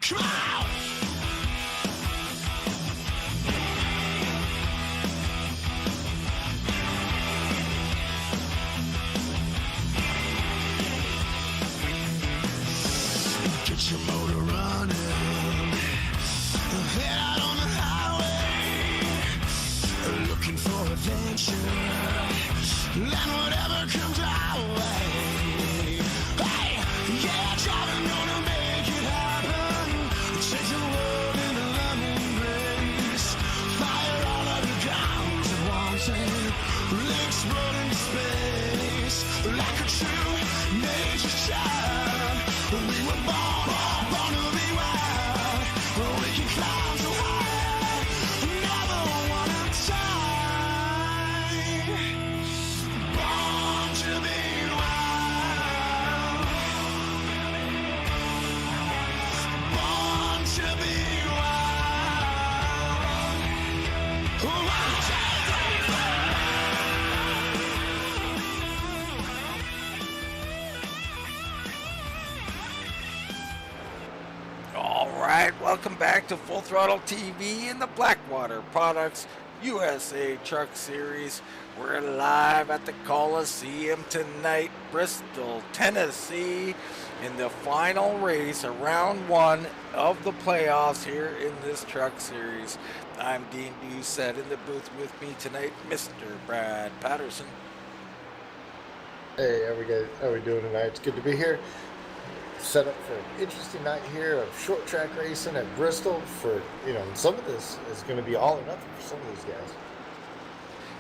Come on! Get your motor running. Head out on the highway, looking for adventure, and whatever comes our way. Hey, yeah, driving gonna make it happen. Take the world in a lemon grace. Fire all of your guns at once and explode into space. Like a true nature child, we were born to be wild. We can climb so high, never wanna die. Born to be wild. Born to be wild. 1, 2, 3, 4. All right, welcome back to Full Throttle TV in the Blackwater Products USA Truck Series. We're live at the Coliseum tonight, Bristol, Tennessee, in the final race of round 1 of the playoffs here in this truck series. I'm Dean Doucette. In the booth with me tonight, Mr. Brad Patterson. Hey, how we doing tonight? It's good to be here. Set up for an interesting night here of short track racing at Bristol. For some of this is going to be all or nothing for some of these guys.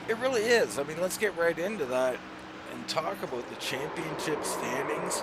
It really is. I mean, let's get right into that and talk about the championship standings.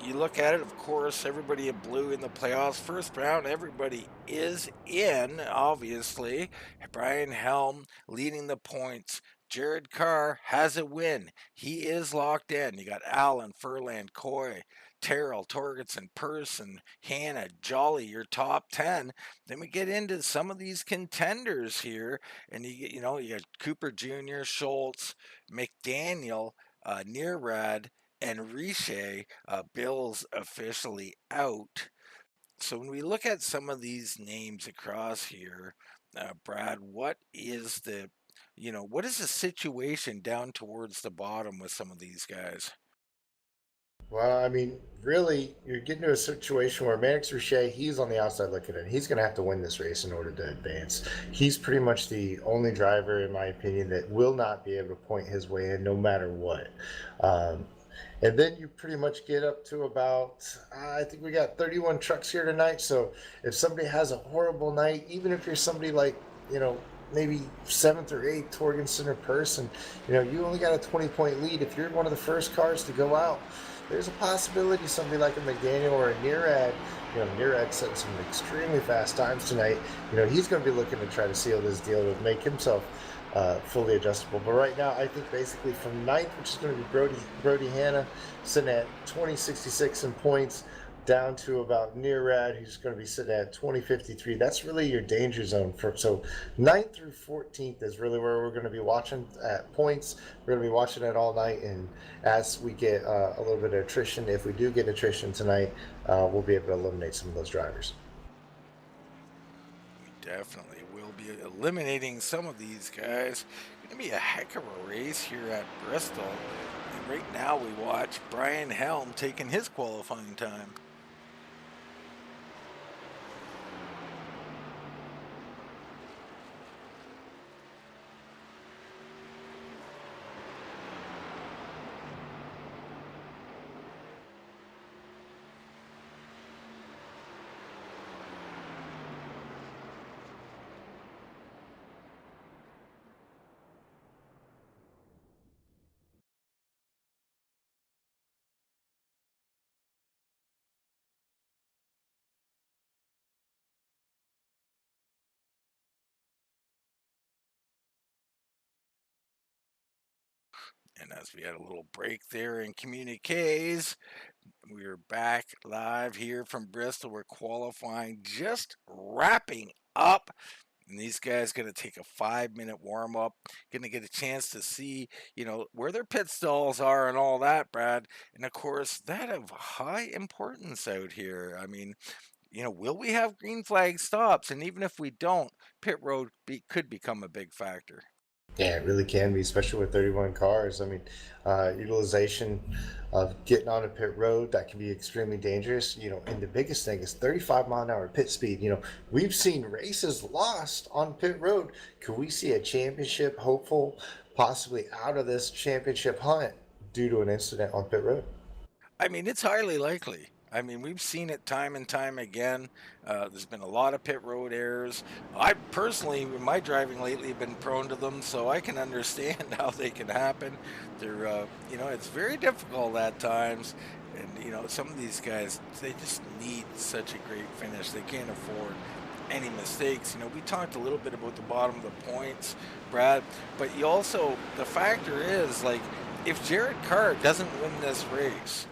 You look at it, of course, everybody in blue in the playoffs. First round, everybody is in, obviously. Brian Helm leading the points. Jared Carr has a win. He is locked in. You got Allen, Furland, Coy, Terrell, Torgerson, Person, Hannah, Jolly, your top 10. Then we get into some of these contenders here, and you got Cooper Jr., Schultz, McDaniel, Nearad, and Riche. Bill's officially out. So when we look at some of these names across here, Brad, what is the situation down towards the bottom with some of these guys? Well, I mean, really, you're getting to a situation where Mannix Riche, he's on the outside looking in. He's going to have to win this race in order to advance. He's pretty much the only driver, in my opinion, that will not be able to point his way in no matter what. And then you pretty much get up to about, I think we got 31 trucks here tonight. So if somebody has a horrible night, even if you're somebody like, maybe 7th or 8th, Torgensen or Person, you only got a 20-point lead. If you're one of the first cars to go out, there's a possibility somebody like a McDaniel or a Nearad, Nearad setting some extremely fast times tonight. He's going to be looking to try to seal this deal to make himself fully adjustable. But right now, I think basically from 9th, which is going to be Brody Hanna, sitting at 20.66 in points, down to about Nearad, who's going to be sitting at 20.53. That's really your danger zone. So 9th through 14th is really where we're going to be watching at points. We're going to be watching it all night, and as we get a little bit of attrition, if we do get attrition tonight, we'll be able to eliminate some of those drivers. We definitely will be eliminating some of these guys. It's going to be a heck of a race here at Bristol. And right now we watch Brian Helm taking his qualifying time. And as we had a little break there in communiques, we're back live here from Bristol. We're qualifying, just wrapping up. And these guys going to take a 5-minute warm up, going to get a chance to see, where their pit stalls are and all that, Brad. And of course, that of high importance out here. I mean, You know, will we have green flag stops? And even if we don't, pit road could become a big factor. Yeah, it really can be, especially with 31 cars. I mean, utilization of getting on a pit road that can be extremely dangerous. And the biggest thing is 35-mile-an-hour pit speed. We've seen races lost on pit road. Could we see a championship hopeful possibly out of this championship hunt due to an incident on pit road? I mean, it's highly likely. I mean, we've seen it time and time again. There's been a lot of pit road errors. I personally, in my driving lately, have been prone to them, so I can understand how they can happen. It's very difficult at times. And, some of these guys, they just need such a great finish. They can't afford any mistakes. We talked a little bit about the bottom of the points, Brad, but the factor is, like, if Jared Carr doesn't win this race,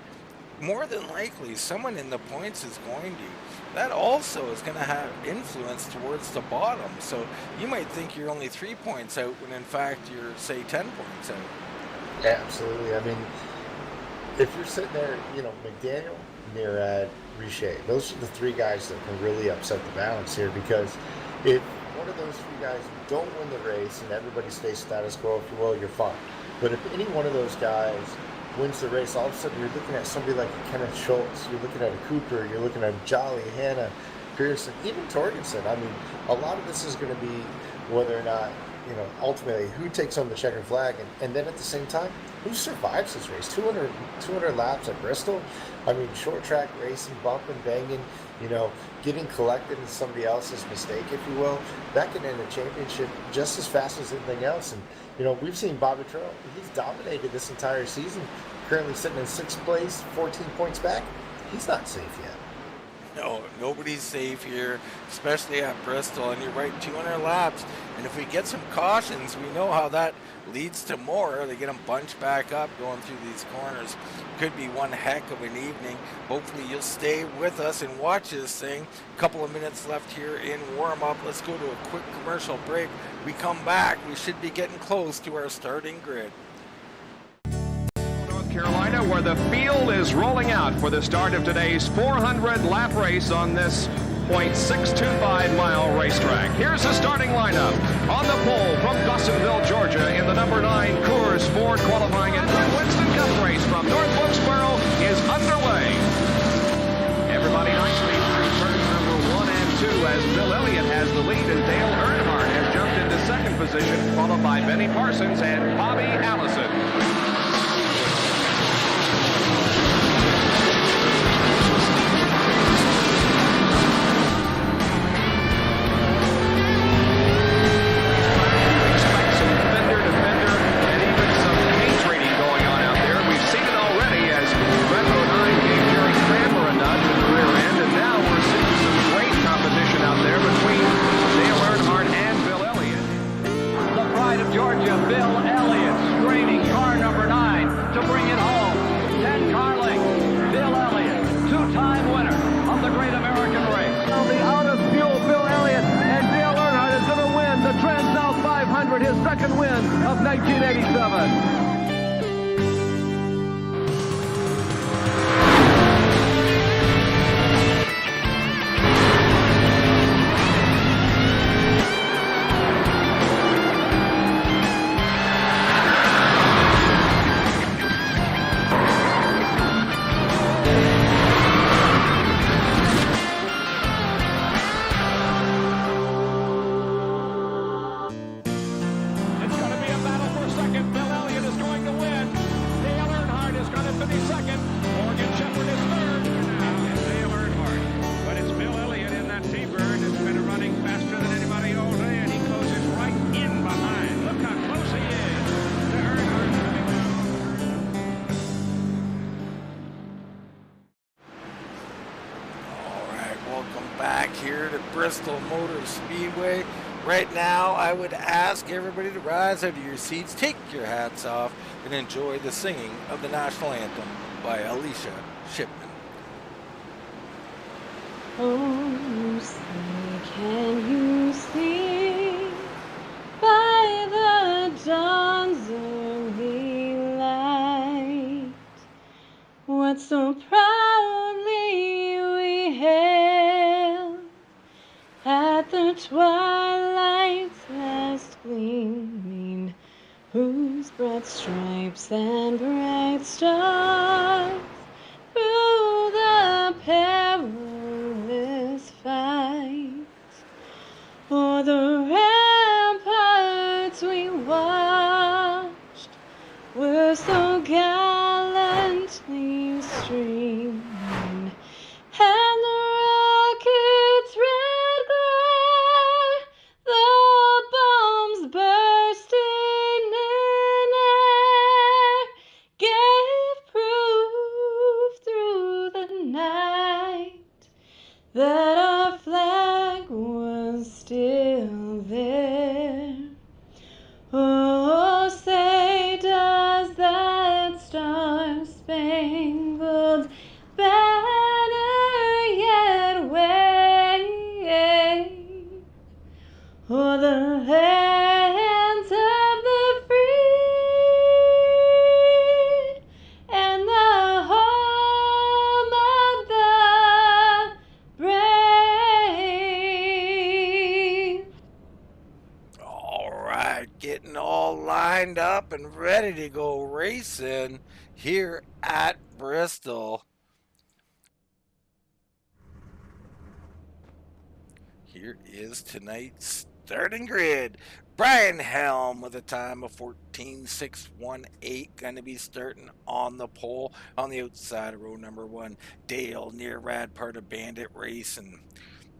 more than likely someone in the points is going to. That also is going to have influence towards the bottom. So you might think you're only 3 points out when in fact you're, say, 10 points out. Yeah, absolutely. I mean, if you're sitting there, McDaniel, Murad, Richet, those are the three guys that can really upset the balance here, because if one of those three guys don't win the race and everybody stays status quo, if you will, you're fine. But if any one of those guys wins the race, all of a sudden you're looking at somebody like Kenneth Schultz, you're looking at a Cooper, you're looking at Jolly, Hanna, Pearson, even Torgensen. I mean, a lot of this is going to be whether or not, ultimately who takes on the checkered flag, and then at the same time, who survives this race. 200 laps at Bristol. I mean, short track racing, bumping, banging, getting collected in somebody else's mistake, if you will, that can end a championship just as fast as anything else. And we've seen Bobby Trump, he's dominated this entire season, currently sitting in 6th place, 14 points back. He's not safe yet. No, nobody's safe here, especially at Bristol. And you're right, 200 laps. And if we get some cautions, we know how that leads to more. They get them bunched back up going through these corners. Could be one heck of an evening. Hopefully you'll stay with us and watch this thing. A couple of minutes left here in warm-up. Let's go to a quick commercial break. We come back. We should be getting close to our starting grid. Carolina, where the field is rolling out for the start of today's 400-lap race on this 0.625-mile racetrack. Here's the starting lineup. On the pole from Dawsonville, Georgia, in the number 9 Coors Ford qualifying and Winston Cup race from North Wilkesboro is underway. Everybody nicely through turns number 1 and 2 as Bill Elliott has the lead and Dale Earnhardt has jumped into 2nd position, followed by Benny Parsons and Bobby Allison. His second win of 1987. Bristol Motor Speedway. Right now, I would ask everybody to rise out of your seats, take your hats off, and enjoy the singing of the national anthem by Alicia Shipman. Oh, say, can you see by the dawn's early light what so proudly we hailed twilight's last gleaming, whose broad stripes and bright stars through the perilous fight o'er the ramparts we watched were so gallantly streaming, and the rocket's red glare, the bombs bursting in air, gave proof through the night that our flag was still there. Oh, say does that star-spangled banner yet wave o'er the lands of the free and the home of the brave? All right, getting all lined up and ready to go racing here at Bristol. Here is tonight's starting grid. Brian Helm with a time of 14.618, going to be starting on the pole on the outside of row number 1. Dale Nearrad, part of Bandit Racing.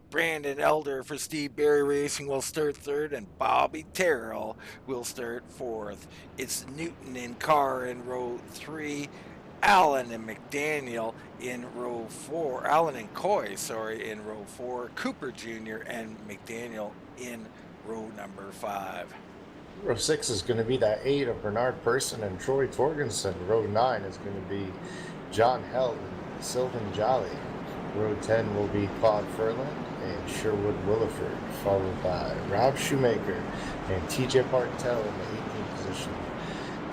Brandon Elder for Steve Berry Racing will start 3rd, and Bobby Terrell will start 4th. It's Newton and Carr in row 3. Allen and McDaniel in row 4. Allen and Coy, in row 4. Cooper Jr. and McDaniel in row number 5. Row 6 is going to be that 8 of Bernard Person and Troy Torgensen. Row 9 is going to be John Held and Sylvan Jolly. Row 10 will be Claude Furland and Sherwood Williford, followed by Rob Shoemaker and TJ Bartel in the 18th position.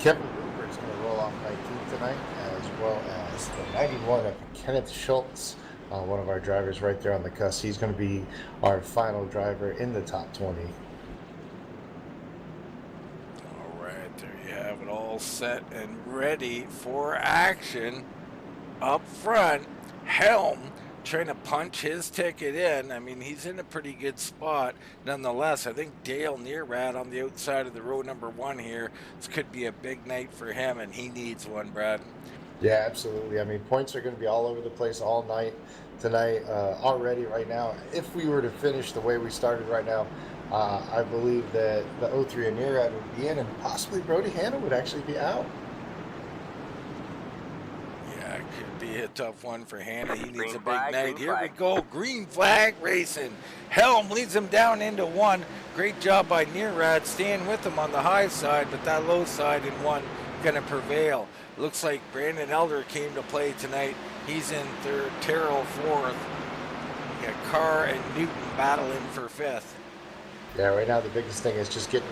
Kevin Rupert's going to roll off 19th tonight, as well as the 91 of Kenneth Schultz, one of our drivers right there on the cusp. He's going to be our final driver in the top 20. All right, there you have it all set and ready for action. Up front, Helm trying to punch his ticket in. I mean, he's in a pretty good spot. Nonetheless, I think Dale Nearrad on the outside of the row number 1 here. This could be a big night for him, and he needs one, Brad. Yeah, absolutely. I mean, points are going to be all over the place all night tonight already right now. If we were to finish the way we started right now, I believe that the 03 and Nearrad would be in, and possibly Brody Hanna would actually be out. Yeah, it could be a tough one for Hanna. He needs a big night. Here we go. Green flag racing. Helm leads him down into 1. Great job by Nearrad staying with him on the high side, but that low side in 1 going to prevail. Looks like Brandon Elder came to play tonight. He's in 3rd, Terrell 4th. You got Carr and Newton battling for 5th. Yeah, right now the biggest thing is just getting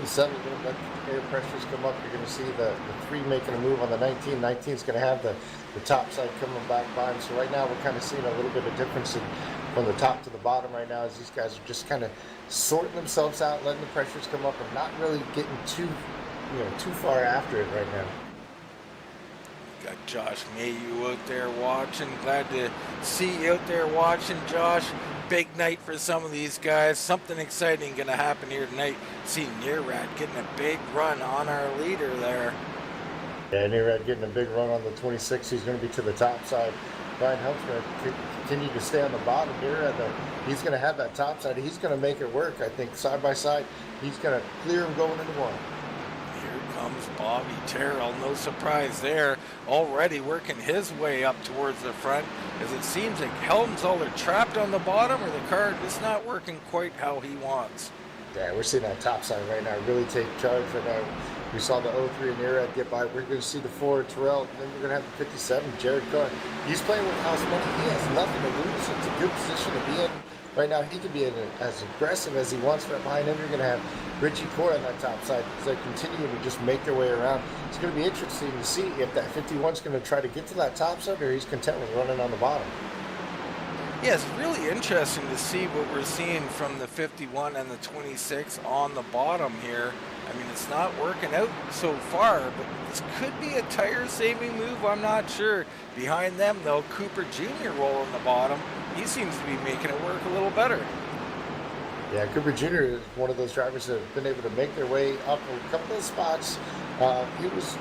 settled in, let the air pressures come up. You're going to see the 3 making a move on the 19. 19 is going to have the top side coming back by him. So right now we're kind of seeing a little bit of difference from the top to the bottom right now, as these guys are just kind of sorting themselves out, letting the pressures come up, and not really getting too far after it right now. Got Josh Mayhew out there watching. Glad to see you out there watching, Josh. Big night for some of these guys. Something exciting going to happen here tonight. See Nearrad getting a big run on our leader there. Yeah, Nearrad getting a big run on the 26. He's going to be to the top side. Brian Helm's going to continue to stay on the bottom. Nearrad, he's going to have that top side. He's going to make it work. I think side by side, he's going to clear him going into 1. Here comes Bobby Terrell. No surprise there. Already working his way up towards the front, as it seems like Helm's either trapped on the bottom or the car just not working quite how he wants. Yeah, we're seeing that top side right now really take charge right now. We saw the 03 and Nearrad get by. We're going to see the 4 Terrell, and then we're going to have the 57, Jared Carr. He's playing with house money. He has nothing to lose. It's a good position to be in. Right now, he can be as aggressive as he wants. Right behind him, you're going to have Richie Core on that top side, because they're continuing to just make their way around. It's going to be interesting to see if that 51 is going to try to get to that top side, or he's content with running on the bottom. Yeah, it's really interesting to see what we're seeing from the 51 and the 26 on the bottom here. I mean, it's not working out so far, but this could be a tire-saving move. I'm not sure. Behind them, though, Cooper Jr. rolling the bottom. He seems to be making it work a little better. Yeah, Cooper Jr. is one of those drivers that have been able to make their way up a couple of spots. He was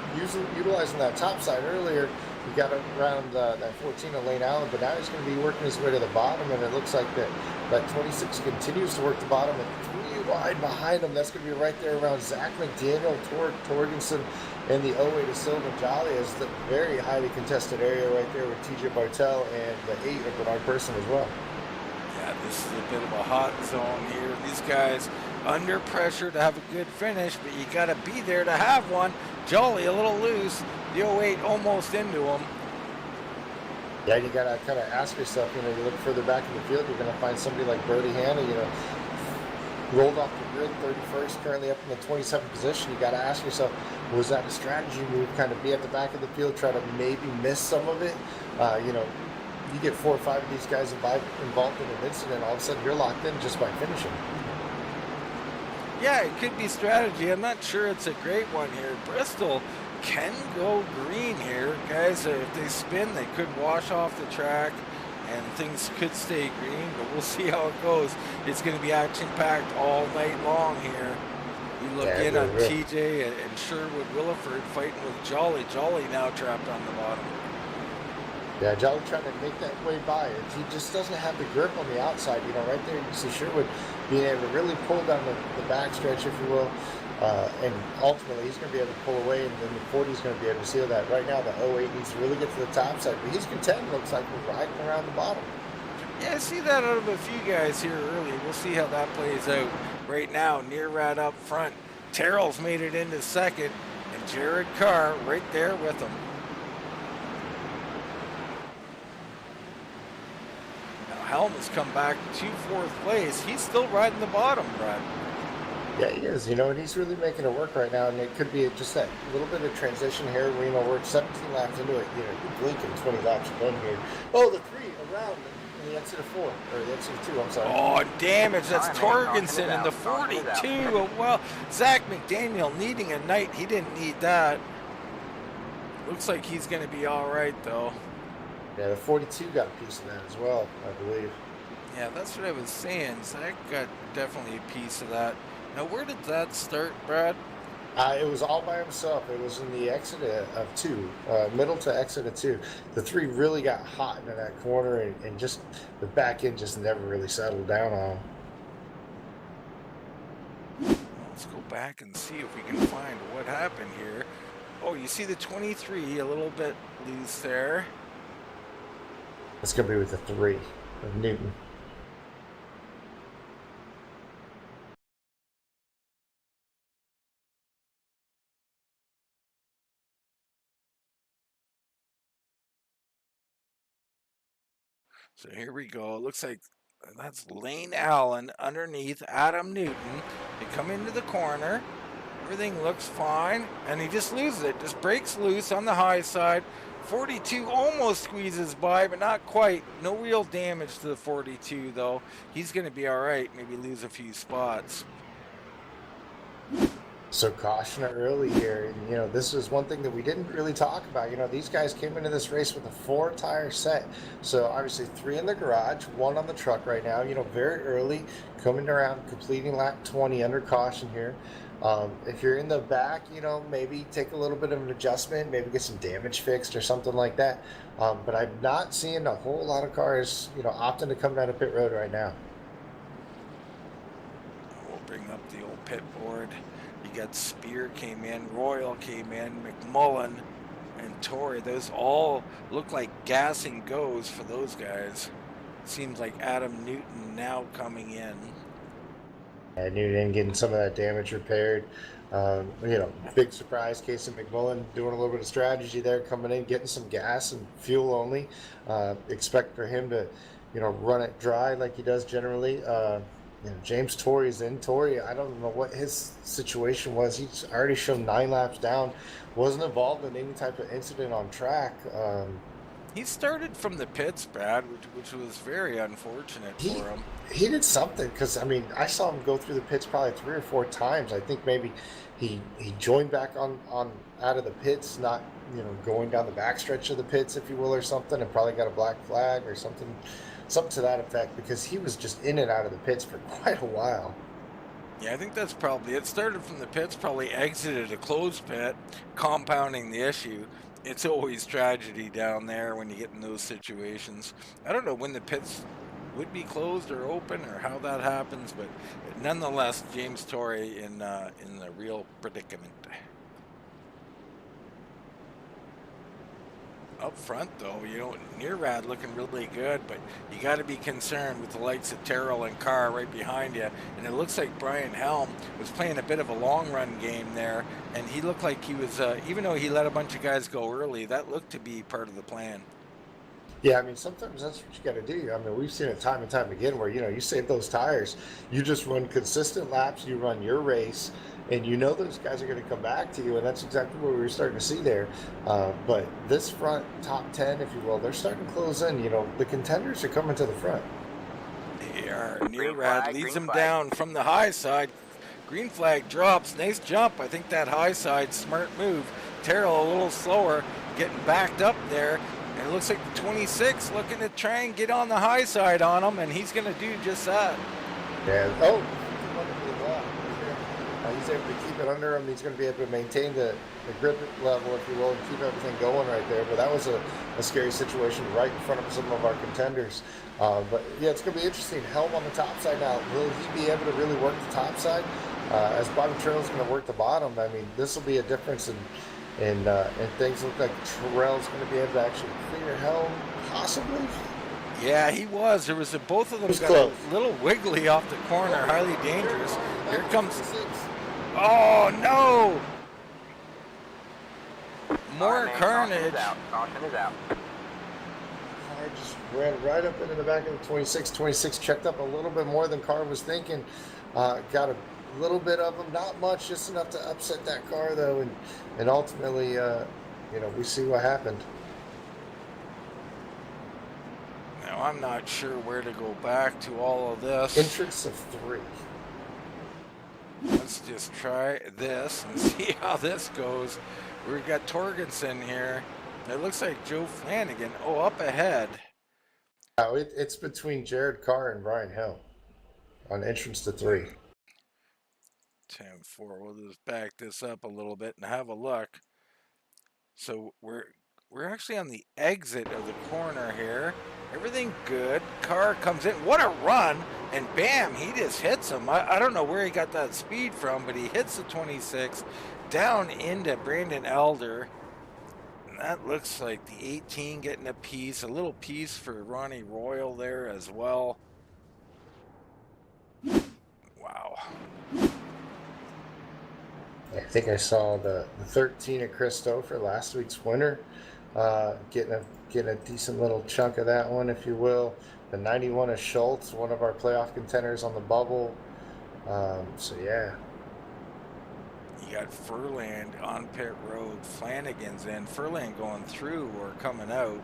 utilizing that top side earlier. He got around that 14 of Lane Allen, but now he's going to be working his way to the bottom, and it looks like that 26 continues to work the bottom, and 3 wide behind him. That's going to be right there around Zach McDaniel, Torgensen, and the 08 of Sylvan Jolly is the very highly contested area right there with TJ Bartel and the 8 of Bernard Person as well. Yeah, this is a bit of a hot zone here. These guys under pressure to have a good finish, but you got to be there to have one. Jolly a little loose. The 08 almost into him. Yeah, you got to kind of ask yourself, you look further back in the field, you're going to find somebody like Brody Hanna, rolled off the grid 31st, currently up in the 27th position. You got to ask yourself, was that a strategy move, kind of be at the back of the field, try to maybe miss some of it? You get 4 or 5 of these guys involved in an incident, all of a sudden you're locked in just by finishing. Yeah, it could be strategy. I'm not sure it's a great one here. Bristol can go green here. Guys, if they spin, they could wash off the track and things could stay green, but we'll see how it goes. It's going to be action-packed all night long here. You look in on TJ and Sherwood Williford fighting with Jolly. Jolly now trapped on the bottom. Yeah, Jolly trying to make that way by. He just doesn't have the grip on the outside. Right there you see Sherwood being able to really pull down the backstretch, if you will. And ultimately, he's going to be able to pull away, and then the 40 is going to be able to seal that. Right now, the 08 needs to really get to the top side, but he's content, looks like, with riding around the bottom. Yeah, I see that out of a few guys here early. We'll see how that plays out. Right now, Nearad up front. Terrell's made it into second, and Jared Carr right there with him. Helm has come back to 4th place. He's still riding the bottom, Brad. Yeah, he is, and he's really making it work right now, and it could be just that little bit of transition here where, we're 17 laps into it, you're blinking 20 laps are done here. Oh, the 3 around in the exit of 4, or the exit of 2, I'm sorry. Oh, damage, that's Torgensen in the 42. Oh, well, Zach McDaniel needing a night. He didn't need that. Looks like he's going to be all right, though. Yeah, the 42 got a piece of that as well, I believe. Yeah, that's what I was saying. Zach got definitely a piece of that. Now, where did that start, Brad? It was all by himself. It was in the exit of 2, middle to exit of 2. The 3 really got hot into that corner, and just the back end just never really settled down on him. Let's go back and see if we can find what happened here. Oh, you see the 23 a little bit loose there. It's going to be with the 3 of Newton. So here we go. It looks like that's Lane Allen underneath Adam Newton. They come into the corner. Everything looks fine. And he just loses it. Just breaks loose on the high side. 42 almost squeezes by, but not quite. No real damage to the 42, though. He's going to be all right. Maybe lose a few spots. So caution early here. And, this is one thing that we didn't really talk about. These guys came into this race with a 4-tire set. So obviously 3 in the garage, 1 on the truck right now. Very early, coming around, completing lap 20 under caution here. If you're in the back, maybe take a little bit of an adjustment, maybe get some damage fixed or something like that. But I'm not seeing a whole lot of cars, opting to come down to pit road right now. We'll bring up the old pit board. You got Spear came in, Royal came in, McMullen, and Torrey. Those all look like gas and goes for those guys. Seems like Adam Newton now coming in. And Newton getting some of that damage repaired. Big surprise case of McMullen doing a little bit of strategy there, coming in, getting some gas and fuel only. Expect for him to, run it dry like he does generally. James Torrey's in. Torrey, I don't know what his situation was. He's already shown 9 laps down. Wasn't involved in any type of incident on track. He started from the pits, Brad, which was very unfortunate He for him. he did something because I mean I saw him go through the pits probably 3 or 4 times. I think maybe he joined back on out of the pits, not going down the backstretch of the pits, if you will, or something, and probably got a black flag or something to that effect because he was just in and out of the pits for quite a while. Yeah, I think that's probably it. Started from the pits, probably exited a closed pit, compounding the issue. It's always tragedy down there when you get in those situations. I don't know when the pits would be closed or open or how that happens, but nonetheless, James Torrey in a real predicament. Up front, though, Nearrad looking really good, but you got to be concerned with the likes of Terrell and Carr right behind you. And it looks like Brian Helm was playing a bit of a long run game there, and he looked like he was, even though he let a bunch of guys go early, that looked to be part of the plan. Yeah, I mean, sometimes that's what you got to do. I mean, we've seen it time and time again where, you save those tires, you just run consistent laps, you run your race, and those guys are going to come back to you, and that's exactly what we were starting to see there. But this front top 10, if you will, they're starting to close in. The contenders are coming to the front. They are. Nearrad leads them down from the high side. Green flag drops. Nice jump. I think that high side, smart move. Terrell a little slower, getting backed up there. And it looks like the 26 looking to try and get on the high side on him, and he's going to do just that. Yeah. Oh, he's able to keep it under him. He's going to be able to maintain the grip level, if you will, and keep everything going right there. But that was a scary situation right in front of some of our contenders. But yeah, it's going to be interesting. Helm on the top side now. Will he be able to really work the top side? As Bobby Terrell's going to work the bottom, I mean, this will be a difference in things. Look like Terrell's going to be able to actually clear Helm, possibly. Yeah, he was. There was both of them got close. a little wiggly off the corner, highly dangerous. Here comes. Oh no! More carnage. Caution is out. Carr just ran right up into the back of the 26. 26 checked up a little bit more than Carr was thinking. Got a little bit of them, not much, just enough to upset that car though, and ultimately, we see what happened. Now I'm not sure where to go back to all of this. Entrance of 3. Let's just try this and see how this goes. We've got Torgensen here. It looks like Joe Flanagan. Oh, up ahead. Oh, it's between Jared Carr and Brian Helm on entrance to 3. 10-4. We'll just back this up a little bit and have a look. So we're actually on the exit of the corner here. Everything good. Carr comes in. What a run! And bam, he just hits him. I don't know where he got that speed from, but he hits the 26 down into Brandon Elder. And that looks like the 18 getting a little piece for Ronnie Royal there as well. Wow. I think I saw the 13 of Christopher, last week's winner, getting a decent little chunk of that one, if you will. The 91 of Schultz, one of our playoff contenders on the bubble. So yeah. You got Furland on pit road. Flanagan's in. Furland going through or coming out.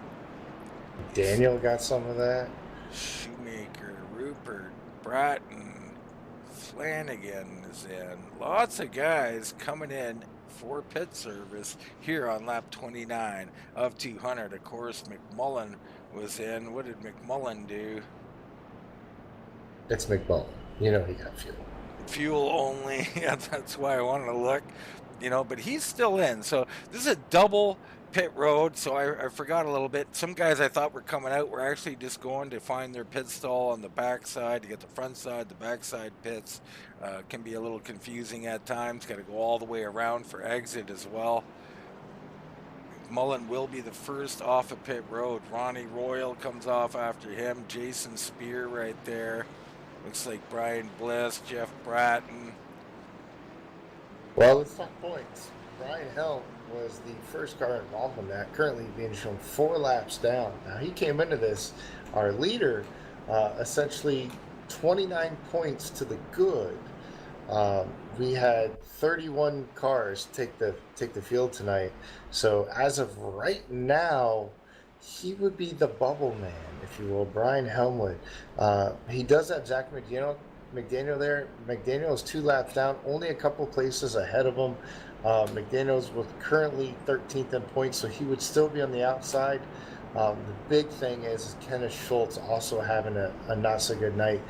Daniel got some of that. Shoemaker, Rupert, Bratton, Flanagan is in. Lots of guys coming in for pit service here on lap 29 of 200. Of course, McMullen was in. What did McMullen do? It's McMullen. He got fuel. Fuel only. Yeah, that's why I wanted to look. But he's still in. So this is a double pit road, so I forgot a little bit. Some guys I thought were coming out were actually just going to find their pit stall on the back side to get the front side, the back side pits. Can be a little confusing at times. Got to go all the way around for exit as well. Mullen will be the first off of pit road. Ronnie Royal comes off after him. Jason Spear right there. Looks like Brian Bliss, Jeff Bratton. Well, let's talk points. Brian Helm was the first car involved in that, currently being shown 4 laps down. Now, he came into this, our leader, essentially 29 points to the good. We had 31 cars take the field tonight. So as of right now, he would be the bubble man, if you will, Brian Helmwood. He does have Zach McDaniel there. McDaniel is 2 laps down, only a couple places ahead of him. McDaniel's was currently 13th in points, so he would still be on the outside. The big thing is Kenneth Schultz also having a not so good night.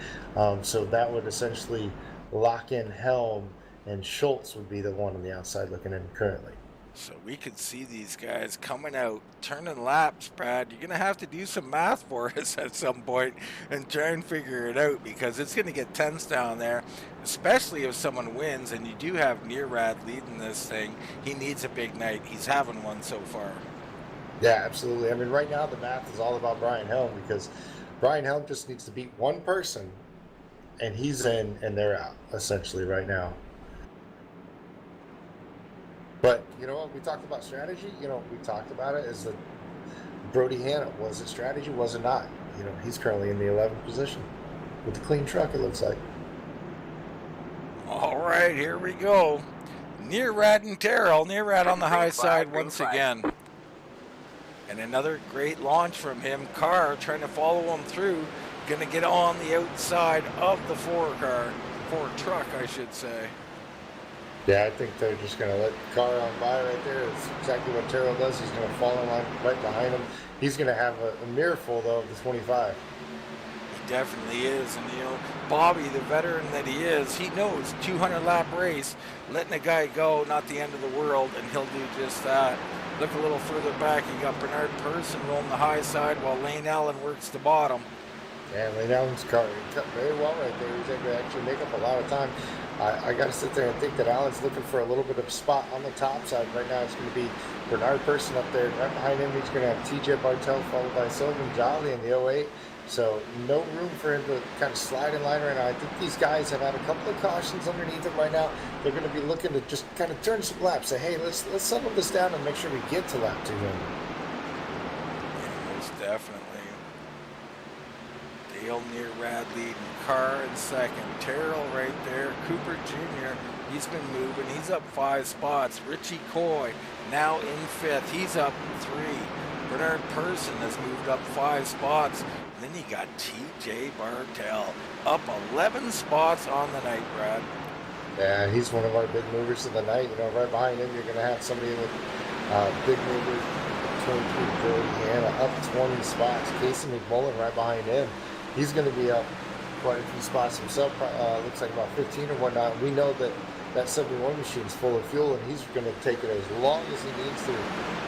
So that would essentially lock in Helm, and Schultz would be the one on the outside looking in currently. So we could see these guys coming out, turning laps, Brad. You're going to have to do some math for us at some point and try and figure it out, because it's going to get tense down there, especially if someone wins. And you do have Neerad leading this thing. He needs a big night. He's having one so far. Yeah, absolutely. I mean, right now the math is all about Brian Helm, because Brian Helm just needs to beat one person, and he's in and they're out, essentially, right now. But, you know what, we talked about strategy. You know, we talked about it is that Brody Hanna, was it strategy, was it not? You know, he's currently in the 11th position with a clean truck, it looks like. All right, here we go. Neerad and Terrell. Neerad on the high side once again. And another great launch from him. Carr trying to follow him through. Going to get on the outside of the Ford truck, I should say. Yeah, I think they're just going to let Carr on by right there. That's exactly what Terrell does. He's going to fall in line right behind him. He's going to have a mirror full, though, of the 25. He definitely is. And, you know, Bobby, the veteran that he is, he knows 200-lap race, letting a guy go, not the end of the world, and he'll do just that. Look a little further back, you got Bernard Person rolling the high side while Lane Allen works the bottom. Yeah, Lane Allen's cut very well right there. He's able to actually make up a lot of time. I got to sit there and think that Allen's looking for a little bit of spot on the top side. Right now it's going to be Bernard Person up there. Right behind him, he's going to have TJ Bartel followed by Sylvan Jolly in the 08. So no room for him to kind of slide in line right now. I think these guys have had a couple of cautions underneath them right now. They're going to be looking to just kind of turn some laps. Say, hey, let's settle this down and make sure we get to lap 200. Yeah, most definitely. Dale Neerad leading, Carr in second, Terrell right there, Cooper Jr., he's been moving, he's up 5 spots. Richie Coy now in 5th, he's up 3. Bernard Person has moved up 5 spots. And then you got TJ Bartel up 11 spots on the night, Brad. Yeah, he's one of our big movers of the night. You know, right behind him, you're going to have somebody with big mover, 23 Brody Hanna, up 20 spots. Casey McMullen right behind him. He's going to be up quite a few spots himself. Looks like about 15 or whatnot. We know that that 71 machine's full of fuel, and he's going to take it as long as he needs to.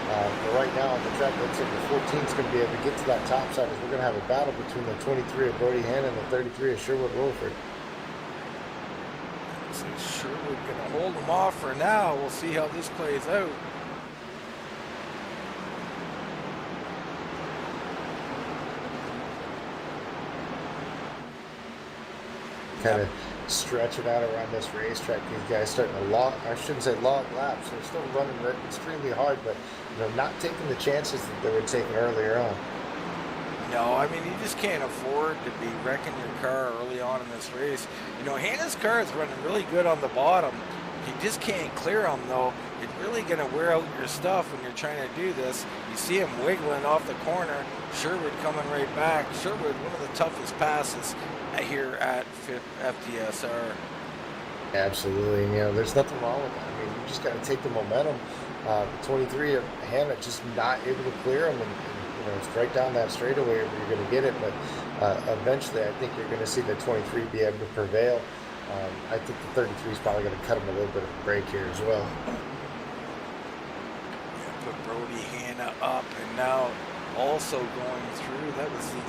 But right now on the track, looks like the 14 is going to be able to get to that top side, as we're going to have a battle between the 23 of Brody Hanna and the 33 of Sherwood Wilford. So Sherwood going to hold him off for now. We'll see how this plays out. Kind of stretch it out around this racetrack. These guys starting to log, I shouldn't say log laps. They're still running extremely hard, but you know, not taking the chances that they were taking earlier on. No, I mean, you just can't afford to be wrecking your car early on in this race. You know, Hanna's car is running really good on the bottom. You just can't clear them, though. It's really going to wear out your stuff when you're trying to do this. You see him wiggling off the corner. Sherwood coming right back. Sherwood, one of the toughest passes here at FTSR. Absolutely. You know, there's nothing wrong with that. I mean, you just got to take the momentum. The 23 of Hanna just not able to clear him, and you know, it's right down that straightaway where you're going to get it. But eventually, I think you're going to see the 23 be able to prevail. I think the 33 is probably going to cut him a little bit of a break here as well. Yeah, put Brody Hanna up, and now also going through, that was the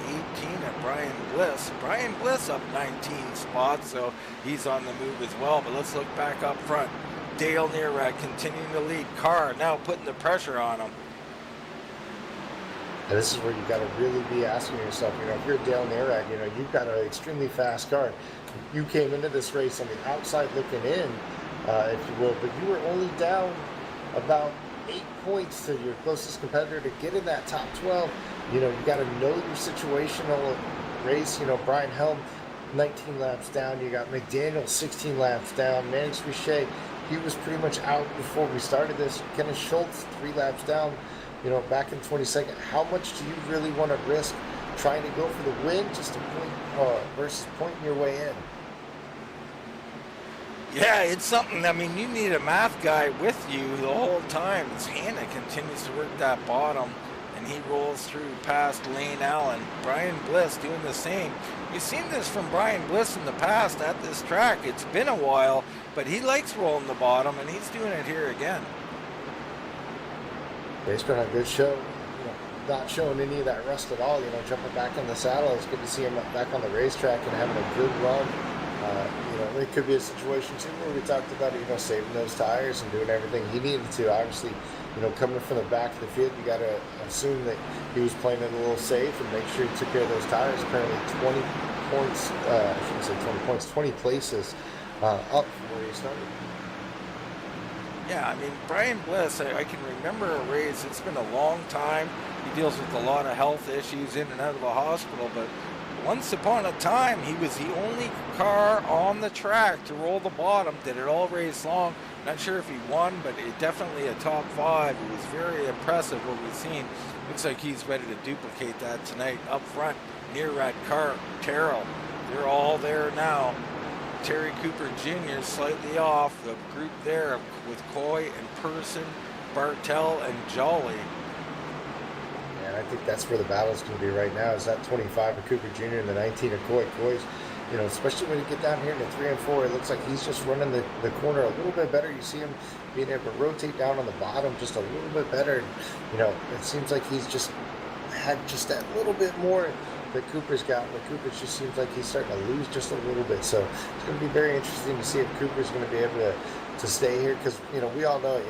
18 of Brian Bliss. Brian Bliss up 19 spots, so he's on the move as well. But let's look back up front. Dale Neerad continuing to lead. Carr now putting the pressure on him. And this is where you got to really be asking yourself, you know, if you're Dale Neerad, you know, you've got an extremely fast car. You came into this race on the outside looking in, if you will, but you were only down about 8 points to your closest competitor to get in that top 12. You know, you got to know your situational race. You know, Brian Helm, 19 laps down. You got McDaniel, 16 laps down. Mannix Richey, he was pretty much out before we started this. Kenneth Schultz, 3 laps down. back in 22nd, how much do you really want to risk trying to go for the win just to point versus pointing your way in? Yeah, it's something. I mean, you need a math guy with you the whole time. As Hannah continues to work that bottom, and he rolls through past Lane Allen. Brian Bliss doing the same. You've seen this from Brian Bliss in the past at this track. It's been a while, but he likes rolling the bottom, and he's doing it here again. He's been a good show. Not showing any of that rust at all. Jumping back in the saddle. It's good to see him back on the racetrack and having a good run. It could be a situation too where we talked about saving those tires and doing everything he needed to. Obviously, coming from the back of the field, you got to assume that he was playing it a little safe and make sure he took care of those tires. Apparently 20 points, I shouldn't say 20 points, 20 places up from where he started. Yeah, I mean, Brian Bliss, I can remember a race. It's been a long time. He deals with a lot of health issues in and out of the hospital, but once upon a time, he was the only car on the track to roll the bottom, did it all race long. Not sure if he won, but definitely a top 5. It was very impressive what we've seen. Looks like he's ready to duplicate that tonight. Up front, near Rat Car, Terrell. They're all there now. Terry Cooper Jr. slightly off. The group there with Coy and Person, Bartel, and Jolly. And I think that's where the battle's going to be right now, is that 25 of Cooper Jr. and the 19 of Coy. Coy's, especially when you get down here into 3 and 4, it looks like he's just running the corner a little bit better. You see him being able to rotate down on the bottom just a little bit better. It seems like he's just had just that little bit more that Cooper's got, but Cooper just seems like he's starting to lose just a little bit. So it's going to be very interesting to see if Cooper's going to be able to stay here, because we all know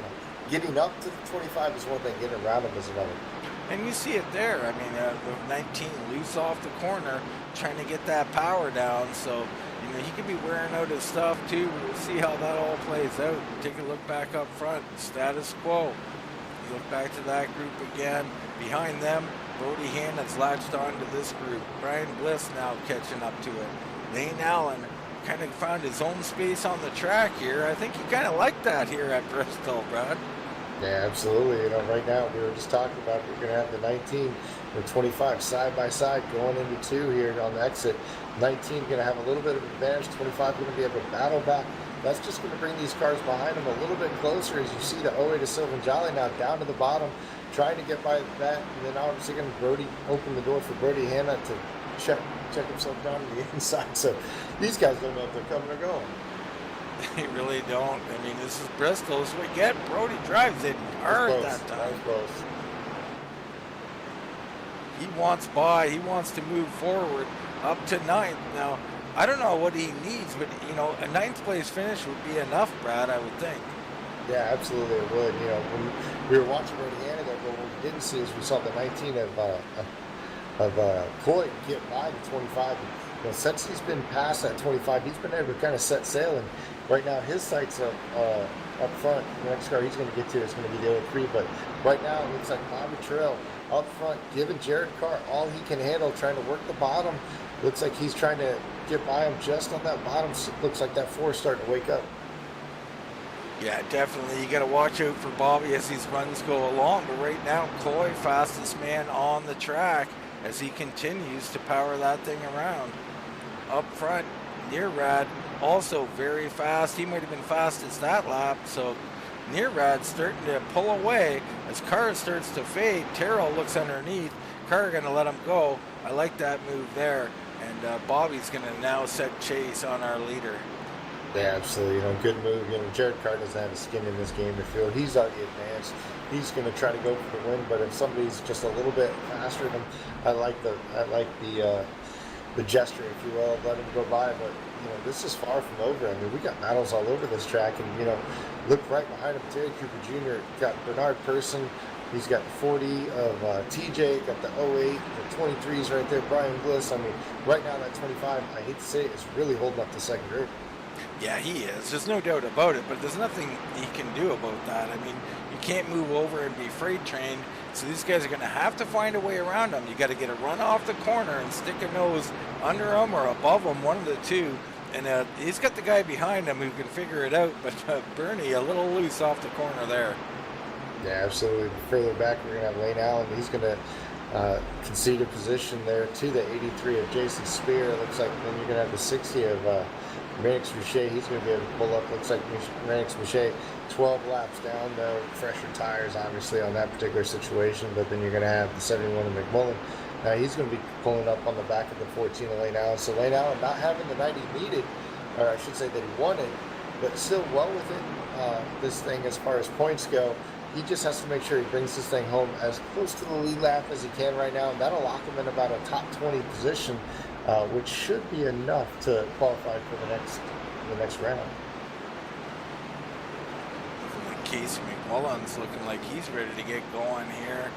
getting up to the 25 is one thing, getting around him is another. And you see it there. I mean, the 19 loose off the corner, trying to get that power down. So, he could be wearing out his stuff too. We'll see how that all plays out. Take a look back up front. Status quo. You look back to that group again. Behind them, Brody Hannon's latched onto this group. Brian Bliss now catching up to it. Lane Allen kind of found his own space on the track here. I think he kind of liked that here at Bristol, Brad. Yeah, absolutely. Right now we were just talking about we're going to have the 19 and 25 side by side going into 2 here on the exit. 19 going to have a little bit of advantage. 25 going to be able to battle back. That's just going to bring these cars behind them a little bit closer, as you see the 08 of Sylvan Jolly now down to the bottom, trying to get by that, and then obviously going to Brody open the door for Brody Hanna to check himself down to the inside. So these guys don't know if they're coming or going. They really don't. I mean, this is Bristol. As we get, Brody drives it hard that time. He wants by. He wants to move forward up to 9th. Now, I don't know what he needs, but, a 9th place finish would be enough, Brad, I would think. Yeah, absolutely it would. When we were watching Brody Hanna there, but what we didn't see is we saw the 19 of Coy get by the 25. Since he's been past that 25, he's been able to kind of set sail, and right now his sights up front. The next car he's going to get to is going to be the 03, but right now it looks like Bobby Terrell up front, giving Jared Carr all he can handle, trying to work the bottom. Looks like he's trying to get by him just on that bottom. Looks like that 4 is starting to wake up. Yeah, definitely. You got to watch out for Bobby as these runs go along, but right now Coy, fastest man on the track, as he continues to power that thing around. Up front, Nearrad, also very fast. He might have been fastest that lap, so Nearrad starting to pull away. As Carr starts to fade, Terrell looks underneath. Carr going to let him go. I like that move there. And Bobby's going to now set chase on our leader. Yeah, absolutely. Good move. Jared Carr doesn't have a skin in this game to feel. He's already advanced. He's going to try to go for the win, but if somebody's just a little bit faster than him, I like the gesture, if you will, let him go by. But this is far from over. I mean, we got battles all over this track, and look right behind him, Terry Cooper Jr. got Bernard Person. He's got the 40 of TJ, got the 08, the 23s right there, Brian Bliss. I mean, right now that 25, I hate to say it, is really holding up the second group. Yeah, he is. There's no doubt about it, but there's nothing he can do about that. I mean, you can't move over and be freight trained, so these guys are going to have to find a way around him. You got to get a run off the corner and stick a nose under him or above him, one of the two. And he's got the guy behind him who can figure it out, but Bernie a little loose off the corner there. Yeah, absolutely. Further back, we're going to have Lane Allen. He's going to concede a position there to the 83 of Jason Spear. It looks like then you're going to have the 60 of Manix Boucher. He's going to be able to pull up. Looks like Manix Boucher 12 laps down, though. Fresher tires, obviously, on that particular situation. But then you're going to have the 71 of McMullen. Now he's going to be pulling up on the back of the 14 of Lane Allen. So Lane Allen not having the night he needed, or I should say that he wanted, but still well within this thing as far as points go. He just has to make sure he brings this thing home as close to the lead lap as he can right now, and that'll lock him in about a top 20 position, which should be enough to qualify for the next round. Looking like Casey McMullen's looking like he's ready to get going here.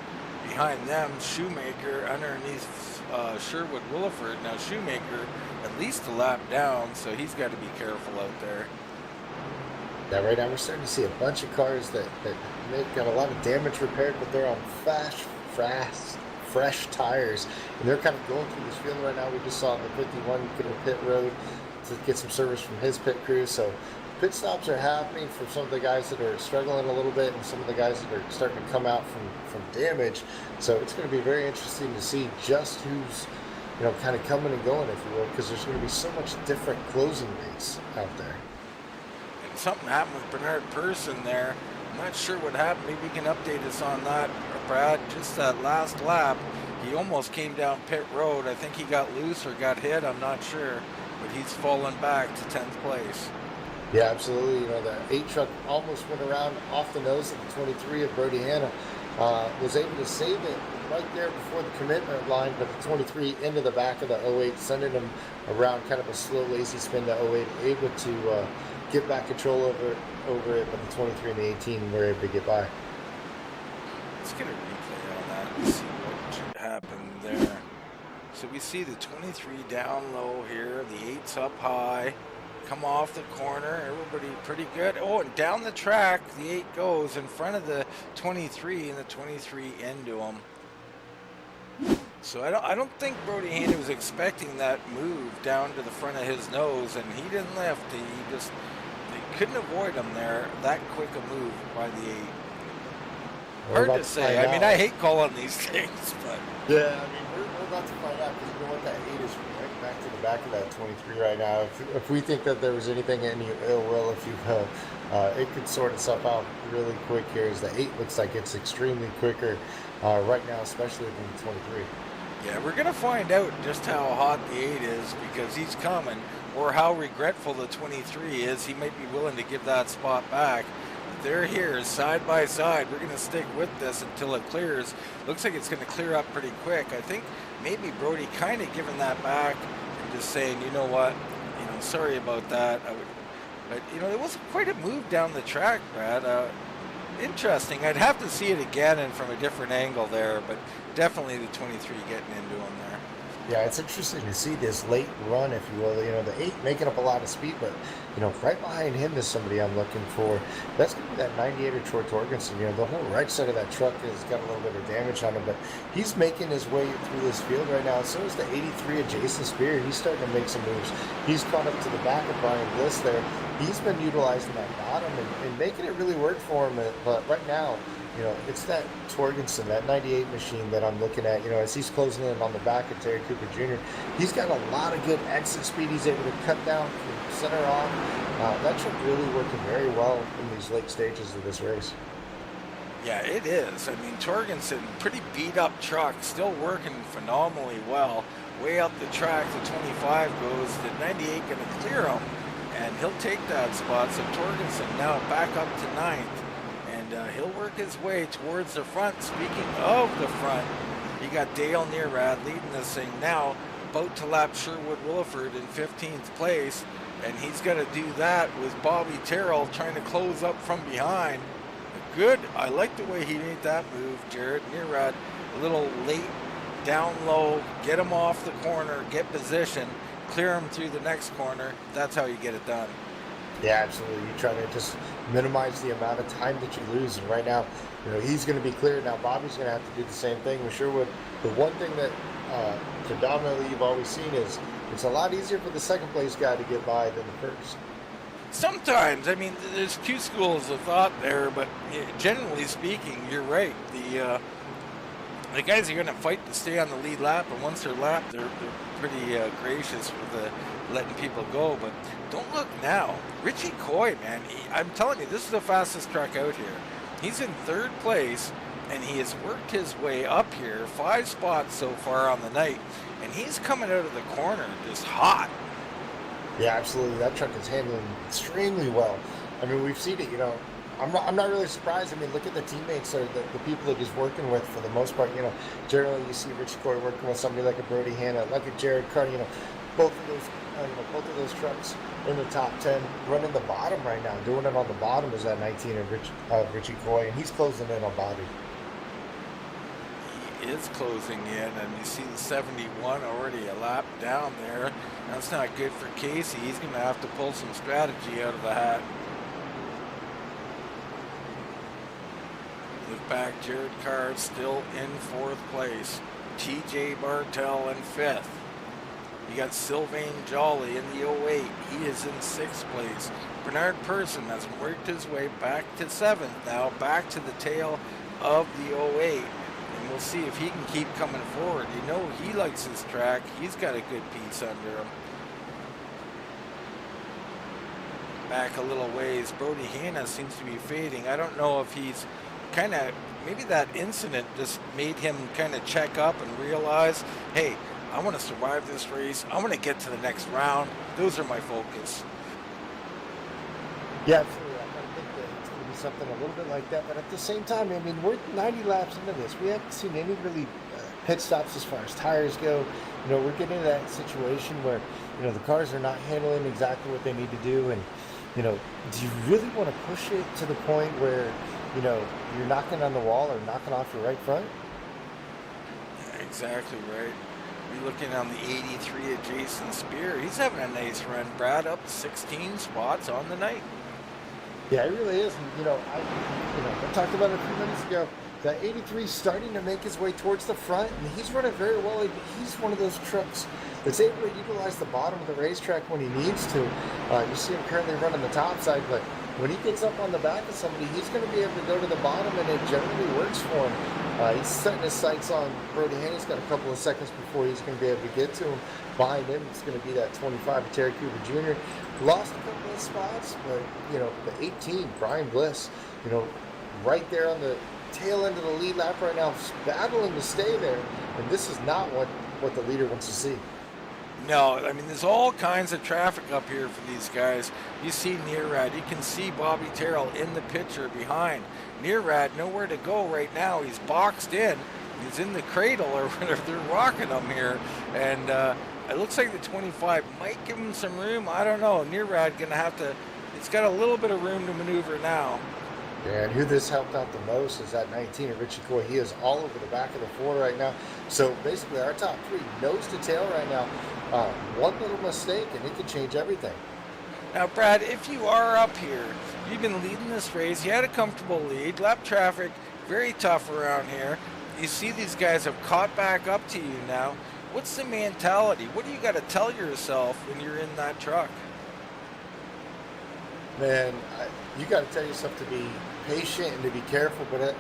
Behind them, Shoemaker underneath Sherwood Williford. Now Shoemaker at least a lap down, so he's got to be careful out there. Yeah, right now we're starting to see a bunch of cars that got a lot of damage repaired, but they're on fresh tires, and they're kind of going through this field right now. We just saw the 51 get a pit road to get some service from his pit crew, so pit stops are happening for some of the guys that are struggling a little bit and some of the guys that are starting to come out from damage. So it's going to be very interesting to see just who's kind of coming and going, if you will, because there's going to be so much different closing dates out there. Something happened with Bernard Person there. I'm not sure what happened. Maybe you can update us on that, Brad. Just that last lap, he almost came down pit road. I think he got loose or got hit. I'm not sure, but he's fallen back to 10th place. Yeah, absolutely. The 8 truck almost went around off the nose of the 23 of Brody Hanna. Was able to save it right there before the commitment line, but the 23 into the back of the 08, sending him around kind of a slow, lazy spin to 08, able to get back control over it, but the 23 and the 18 were able to get by. Let's get a replay on that and see what happened there. So we see the 23 down low here, the 8's up high, come off the corner, everybody pretty good. Oh, and down the track, the 8 goes in front of the 23, and the 23 into him. So I don't think Brody Haney was expecting that move down to the front of his nose, and he didn't lift. They couldn't avoid him there. That quick a move by the 8. Hard to say. I mean, I hate calling these things, but yeah, I mean, we're about to find out, because you know what, that 8 is right back to the back of that 23 right now. If we think that there was anything, any ill will, if you will, it could sort itself out really quick here. As the 8 looks like it's extremely quicker right now, especially than the 23. Yeah, we're going to find out just how hot the 8 is, because he's coming, or how regretful the 23 is. He might be willing to give that spot back. But they're here side by side. We're going to stick with this until it clears. Looks like it's going to clear up pretty quick. I think maybe Brody kind of giving that back and just saying, you know what, sorry about that. But it was quite a move down the track, Brad. Interesting. I'd have to see it again and from a different angle there, but definitely the 23 getting into him there. Yeah, it's interesting to see this late run, if you will. The 8 making up a lot of speed, but right behind him is somebody I'm looking for. That's going to be that 98 of Troy Torgensen. The whole right side of that truck has got a little bit of damage on him, but he's making his way through this field right now. So is the 83 of Jason Spear. He's starting to make some moves. He's caught up to the back of Brian Bliss there. He's been utilizing that bottom and making it really work for him. But right now, it's that Torgensen, that 98 machine that I'm looking at, as he's closing in on the back of Terry Cooper Jr. He's got a lot of good exit speed. He's able to cut down from center off. That truck really working very well in these late stages of this race. Yeah, it is. I mean, Torgensen, pretty beat up truck, still working phenomenally well. Way up the track, the 25 goes, the 98 going to clear him, and he'll take that spot. So Torgensen now back up to 9th. And he'll work his way towards the front. Speaking of the front, you got Dale Nearad leading this thing now, about to lap Sherwood Williford in 15th place, and he's got to do that with Bobby Terrell trying to close up from behind. Good. I like the way he made that move, Jared. Nearad, a little late, down low, get him off the corner, get position, clear him through the next corner. That's how you get it done. Yeah, absolutely. You try to just minimize the amount of time that you lose. And right now, he's going to be clear. Now, Bobby's going to have to do the same thing with Sherwood. The one thing that predominantly you've always seen is it's a lot easier for the second place guy to get by than the first. Sometimes, I mean, there's two schools of thought there, but generally speaking, you're right. The guys are going to fight to stay on the lead lap, and once they're lapped, they're pretty gracious with letting people go. But don't look now. Richie Coy, man, I'm telling you, this is the fastest truck out here. He's in third place, and he has worked his way up here, 5 spots so far on the night, and he's coming out of the corner just hot. Yeah, absolutely. That truck is handling extremely well. I mean, we've seen it, I'm not really surprised. I mean, look at the teammates or the people that he's working with for the most part. Generally you see Richie Coy working with somebody like a Brody Hanna, like a Jared Carter, both of those trucks in the top 10, running the bottom right now. Doing it on the bottom is that 19 of Richie Coy, and he's closing in on Bobby. He is closing in, and you see the 71 already a lap down there. That's not good for Casey. He's going to have to pull some strategy out of the hat. Look back, Jared Carr still in 4th place. TJ Bartel in 5th. You got Sylvain Jolly in the 08. He is in 6th place. Bernard Persson has worked his way back to 7th now, back to the tail of the 08. And we'll see if he can keep coming forward. He likes his track. He's got a good piece under him. Back a little ways, Brody Hanna seems to be fading. I don't know if he's maybe that incident just made him kind of check up and realize, hey, I want to survive this race. I want to get to the next round. Those are my focus. Yeah, absolutely. I think that it's going to be something a little bit like that. But at the same time, I mean, we're 90 laps into this. We haven't seen any really pit stops as far as tires go. We're getting into that situation where, the cars are not handling exactly what they need to do. And, do you really want to push it to the point where, you're knocking on the wall or knocking off your right front? Yeah, exactly right. You're looking on the 83 of Jason Spear. He's having a nice run. Brad up 16 spots on the night. Yeah, it really is. And, I talked about it a few minutes ago. That 83 is starting to make his way towards the front, and he's running very well. He's one of those trucks that's able to utilize the bottom of the racetrack when he needs to. You see him currently running the top side, but when he gets up on the back of somebody, he's going to be able to go to the bottom, and it generally works for him. He's setting his sights on Brody Hanna. He's got a couple of seconds before he's going to be able to get to him. Behind him, it's going to be that 25 of Terry Cooper Jr. Lost a couple of spots, but, the 18, Brian Bliss, right there on the tail end of the lead lap right now, battling to stay there. And this is not what the leader wants to see. No, I mean, there's all kinds of traffic up here for these guys. You see Nearad. You can see Bobby Terrell in the picture behind. Nearad, nowhere to go right now. He's boxed in. He's in the cradle, or whatever. They're rocking him here. And it looks like the 25 might give him some room. I don't know. Nearad going to have to, he's got a little bit of room to maneuver now. Yeah, and who this helped out the most is that 19 of Richie Coy. He is all over the back of the 4 right now. So basically our top 3, nose to tail right now. One little mistake and it could change everything. Now, Brad, if you are up here, you've been leading this race. You had a comfortable lead. Lap traffic, very tough around here. You see these guys have caught back up to you now. What's the mentality? What do you got to tell yourself when you're in that truck? Man, you got to tell yourself to be patient and to be careful, but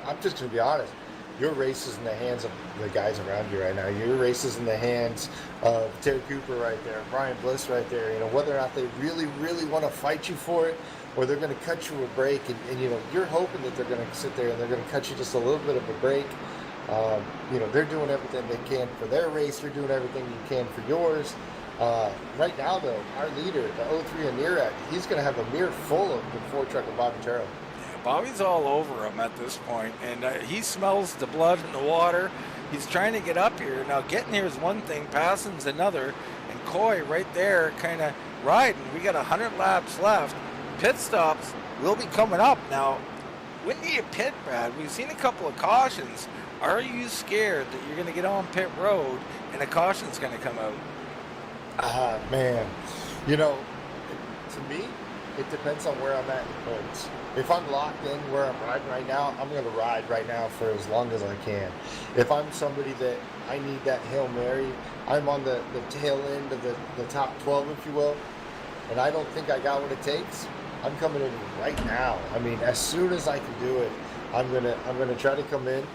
I'm just going to be honest. Your race is in the hands of the guys around you right now. Your race is in the hands of Terry Cooper right there, Brian Bliss right there. Whether or not they really, really want to fight you for it, or they're going to cut you a break, and you're hoping that they're going to sit there and they're going to cut you just a little bit of a break. They're doing everything they can for their race. You're doing everything you can for yours. Right now, though, our leader, the 03 of Nearad, he's going to have a mirror full of the 4 truck of Bobby Terrell. Bobby's all over him at this point, and he smells the blood in the water. He's trying to get up here. Now, getting here is one thing, passing's another, and Coy right there kind of riding. We got 100 laps left. Pit stops will be coming up. Now, when do you pit, Brad? We've seen a couple of cautions. Are you scared that you're going to get on pit road and a caution's going to come out? Man, to me, it depends on where I'm at in the points. If I'm locked in where I'm riding right now, I'm going to ride right now for as long as I can. If I'm somebody that I need that Hail Mary, I'm on the tail end of the top 12, if you will, and I don't think I got what it takes, I'm coming in right now. I mean, as soon as I can do it, I'm gonna try to come in.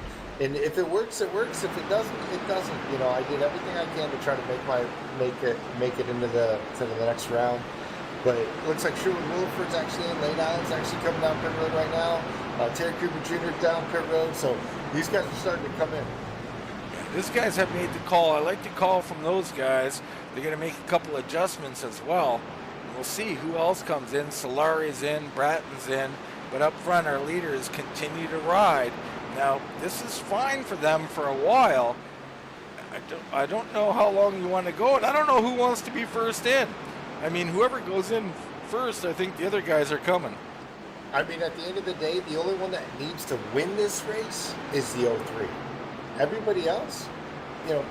And if it works, it works. If it doesn't, it doesn't. You know, I did everything I can to try to make it into the next round. But it looks like Sherwood Williford's actually in. Lane Allen's actually coming down pit road right now. Terry Cooper Jr. down pit road. So these guys are starting to come in. These guys have made the call. I like the call from those guys. They're going to make a couple adjustments as well. We'll see who else comes in. Solari's in, Bratton's in, but up front our leaders continue to ride. Now this is fine for them for a while. I don't know how long you want to go, and I don't know who wants to be first in. I mean, whoever goes in first, I think the other guys are coming. I mean, at the end of the day, the only one that needs to win this race is the 03. Everybody else, you know,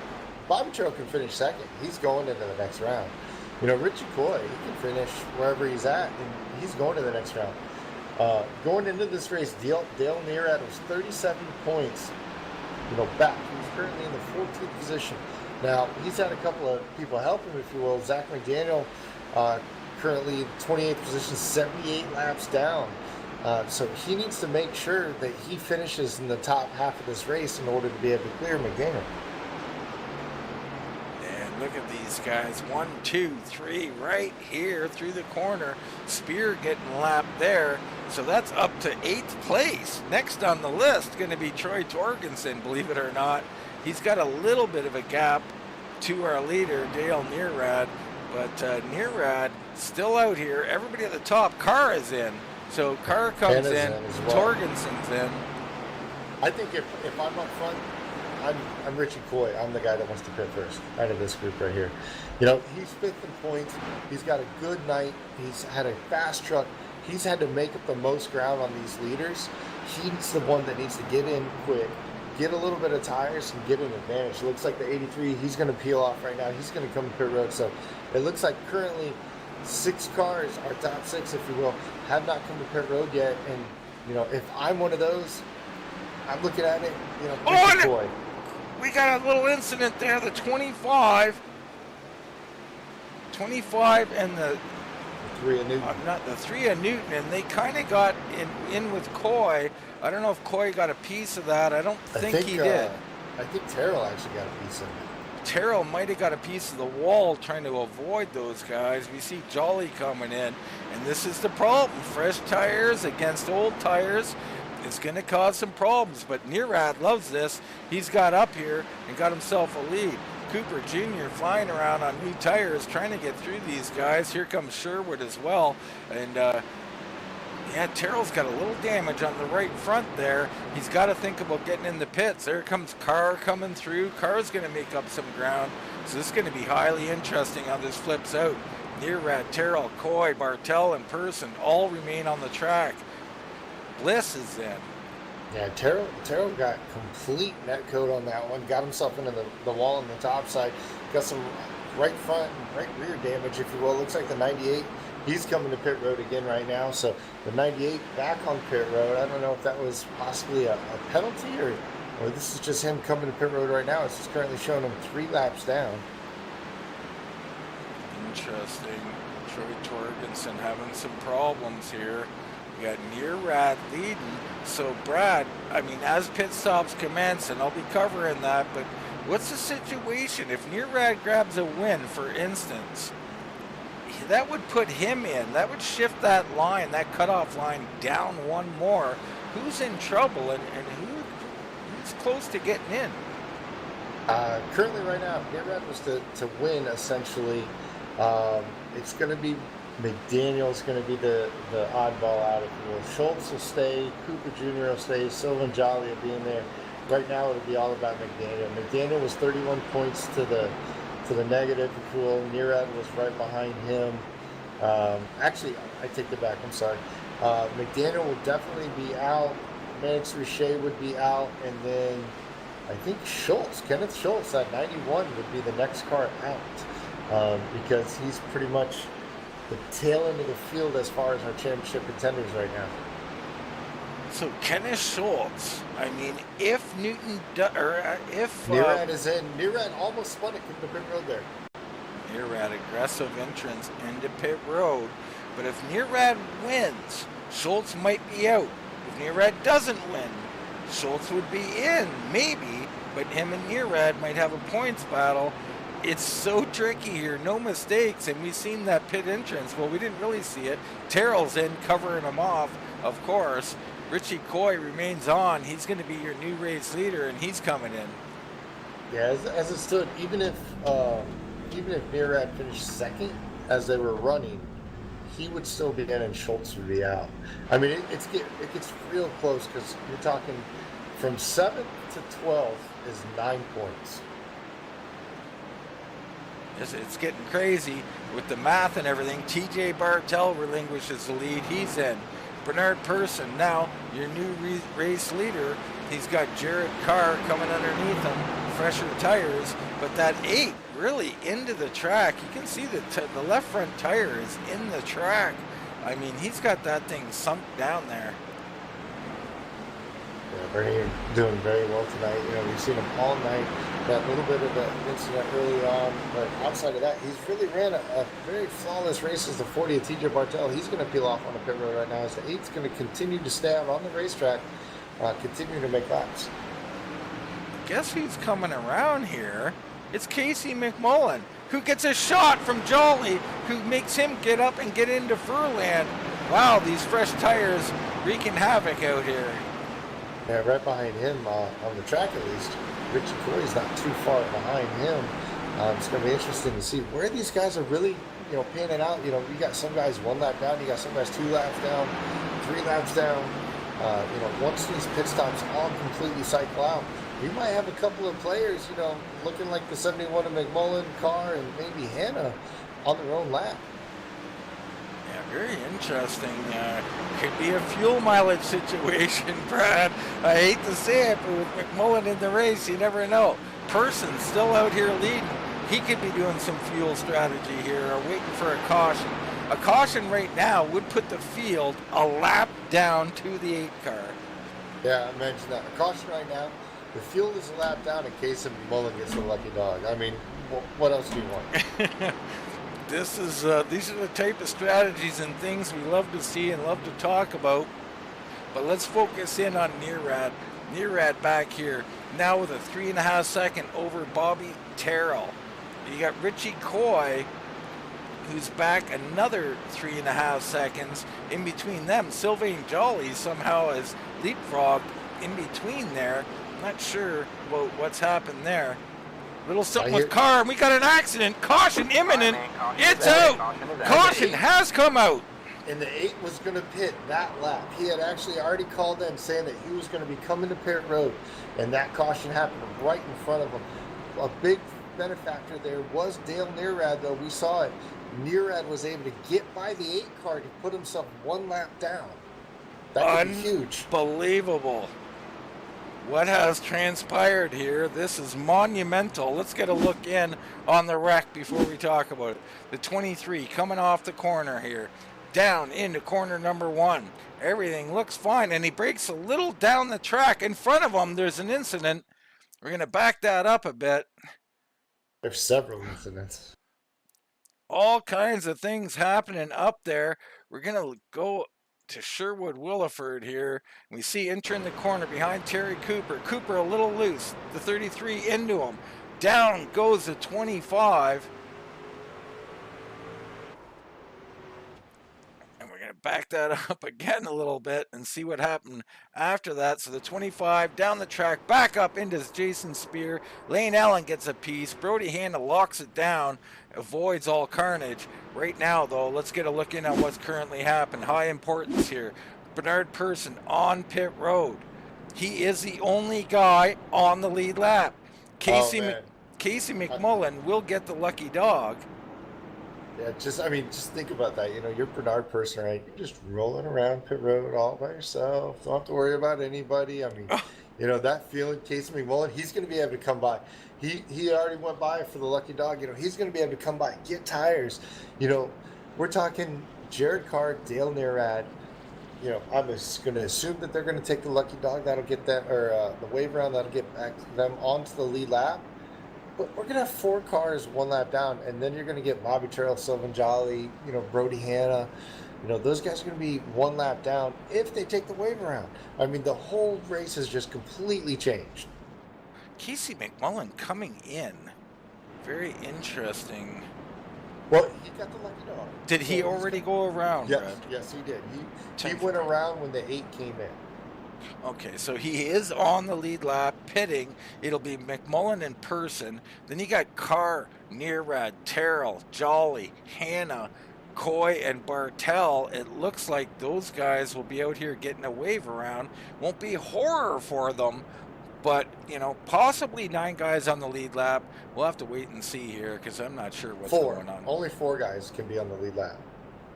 Bobby Terrell can finish second. He's going into the next round. You know, Richie Coy, he can finish wherever he's at, and he's going to the next round. Going into this race, Dale Nearad was 37 points, you know, back. He's currently in the 14th position. Now, he's had a couple of people help him, if you will. Zach McDaniel, currently in 28th position, 78 laps down. So he needs to make sure that he finishes in the top half of this race in order to be able to clear McDaniel. And look at these guys. 1, 2, 3 right here through the corner. Spear getting lapped there. So that's up to 8th place. Next on the list going to be Troy Torgensen, believe it or not. He's got a little bit of a gap to our leader, Dale Nearad. But Nearad still out here. Everybody at the top. Carr is in. So Carr comes in, Torgensen's in. I think if I'm up front, I'm Richie Coy. I'm the guy that wants to pit first out of this group right here. You know, he's 5th in points. He's got a good night. He's had a fast truck. He's had to make up the most ground on these leaders. He's the one that needs to get in quick, get a little bit of tires, and get an advantage. It looks like the 83, he's going to peel off right now. He's going to come to pit road. So it looks like currently 6 cars, our top 6, if you will, have not come to pit road yet. And, you know, if I'm one of those, I'm looking at it, you know, oh, we got a little incident there. The 25 and the 3 of Newton. Not the 3 of Newton, and they kind of got in with Coy. I don't know if Coy got a piece of that. I don't think he did. I think Terrell actually got a piece of it. Terrell might have got a piece of the wall trying to avoid those guys. We see Jolly coming in, and this is the problem. Fresh tires against old tires. It's going to cause some problems, but Nearad loves this. He's got up here and got himself a lead. Cooper Jr. flying around on new tires, trying to get through these guys. Here comes Sherwood as well, and yeah, Terrell's got a little damage on the right front there. He's got to think about getting in the pits. There comes Carr coming through. Carr's going to make up some ground. So this is going to be highly interesting how this flips out. Nearad, Terrell, Coy, Bartel, and Person all remain on the track. Bliss is in. Yeah, Terrell got complete net coat on that one. Got himself into the wall on the top side. Got some right front and right rear damage, if you will. Looks like the 98. He's coming to pit road again right now. So the 98 back on pit road. I don't know if that was possibly a penalty or this is just him coming to pit road right now. It's just currently showing him 3 laps down. Interesting. Troy Torgensen having some problems here. We got Nearad leading. So Brad, I mean, as pit stops commence, and I'll be covering that, but what's the situation? If Nearad grabs a win, for instance, that would put him in. That would shift that line, that cutoff line, down one more. Who's in trouble, and who's close to getting in? Currently, right now, Nearad was to win, essentially. It's going to be McDaniel's going to be the oddball out, if you will. Schultz will stay. Cooper Jr. will stay. Sylvan Jolly will be in there. Right now, it'll be all about McDaniel. McDaniel was 31 points to the negative, if you will. Nearad was right behind him. Actually, I take it back. I'm sorry. McDaniel will definitely be out. Mannix Richey would be out. And then I think Kenneth Schultz at 91 would be the next car out. Because he's pretty much the tail end of the field as far as our championship contenders right now. So Kenneth Schultz, I mean, if Newton, if Nearad is in, Nearad almost spun it from the pit road there. Nearad, aggressive entrance into pit road. But if Nearad wins, Schultz might be out. If Nearad doesn't win, Schultz would be in, maybe, but him and Nearad might have a points battle. It's so tricky here, no mistakes, and we've seen that pit entrance. Well, we didn't really see it. Terrell's in, covering him off, of course. Richie Coy remains on. He's going to be your new race leader, and he's coming in. Yeah, as it stood, even if Nearad finished second as they were running, he would still be in and Schultz would be out. I mean, it gets real close because you're talking from 7th to 12th is 9 points. It's getting crazy with the math and everything. TJ Bartel relinquishes the lead. He's in. Bernard Person, now your new race leader. He's got Jared Carr coming underneath him, fresher tires, but that 8 really into the track. You can see the left front tire is in the track. I mean, he's got that thing sunk down there. Yeah, Bernie doing very well tonight. You know, we've seen him all night. That little bit of an incident early on, but outside of that, he's really ran a very flawless race as the 40 of TJ Bartel. He's going to peel off on the pit road right now as the 8's going to continue to stay out on the racetrack, continue to make laps. Guess who's coming around here? It's Casey McMullen, who gets a shot from Jolly, who makes him get up and get into Furland. Wow, these fresh tires wreaking havoc out here. Yeah, right behind him on the track at least. Richie Coy's not too far behind him. It's going to be interesting to see where these guys are really, panning out. You got some guys 1 lap down, you got some guys 2 laps down, 3 laps down. Once these pit stops all completely cycle out, we might have a couple of players, looking like the 71 of McMullen, Carr, and maybe Hannah on their own lap. Yeah, very interesting. Could be a fuel mileage situation, Brad. I hate to say it, but with McMullen in the race, you never know. Person still out here leading. He could be doing some fuel strategy here or waiting for a caution. A caution right now would put the field a lap down to the 8 car. Yeah, I mentioned that. A caution right now. The fuel is a lap down in case McMullen gets a lucky dog. I mean, what else do you want? These are the type of strategies and things we love to see and love to talk about. But let's focus in on Nearad. Nearad back here now with a 3.5 second over Bobby Terrell. You got Richie Coy, who's back another 3.5 seconds in between them. Sylvain Jolly somehow has leapfrogged in between there. Not sure about what's happened there. Little something with Carr, and we got an accident. Caution imminent. It's out. Caution has come out. And the 8 was going to pit that lap. He had actually already called in saying that he was going to be coming to pit road, and that caution happened right in front of him. A big benefactor there was Dale Nearad, though. We saw it. Nearad was able to get by the 8 car to put himself 1 lap down. That could be huge. Unbelievable. What has transpired here? This is monumental. Let's get a look in on the wreck before we talk about it. The 23 coming off the corner here, down into corner number 1. Everything looks fine, and he breaks a little down the track. In front of him, there's an incident. We're going to back that up a bit. There's several incidents. All kinds of things happening up there. We're going to go to Sherwood Williford here. We see entering the corner behind Terry Cooper. Cooper a little loose. The 33 into him. Down goes the 25. And we're going to back that up again a little bit and see what happened after that. So the 25 down the track, back up into Jason Spear. Lane Allen gets a piece. Brody Hanna locks it down, avoids all carnage. Right now, though, let's get a look in on what's currently happened. High importance here. Bernard Person on pit road. He is the only guy on the lead lap. Casey McMullen will get the lucky dog. Yeah, just think about that. You're Bernard Person, right? You're just rolling around pit road all by yourself. Don't have to worry about anybody. That feeling, Casey McMullen, he's going to be able to come by. He already went by for the lucky dog. He's going to be able to come by, get tires. We're talking Jared Carr, Dale Nearad. I'm just going to assume that they're going to take the lucky dog. That'll get them, or the wave round that'll get back them onto the lead lap. But we're gonna have 4 cars 1 lap down, and then you're gonna get Bobby Terrell, Sylvan Jolly, Brody Hanna. Those guys are gonna be 1 lap down if they take the wave around. I mean, the whole race has just completely changed. Casey McMullen coming in. Very interesting. Well, he got the lucky dog. Did he already go around, Yes, Brad? yes, he did. He 10 went around when the 8 came in. Okay, so he is on the lead lap, pitting. It'll be McMullen in person. Then you got Carr, Nearad, Terrell, Jolly, Hanna, Coy, and Bartel. It looks like those guys will be out here getting a wave around. Won't be horror for them, but, possibly 9 guys on the lead lap. We'll have to wait and see here because I'm not sure what's 4. going on. Only 4 guys can be on the lead lap.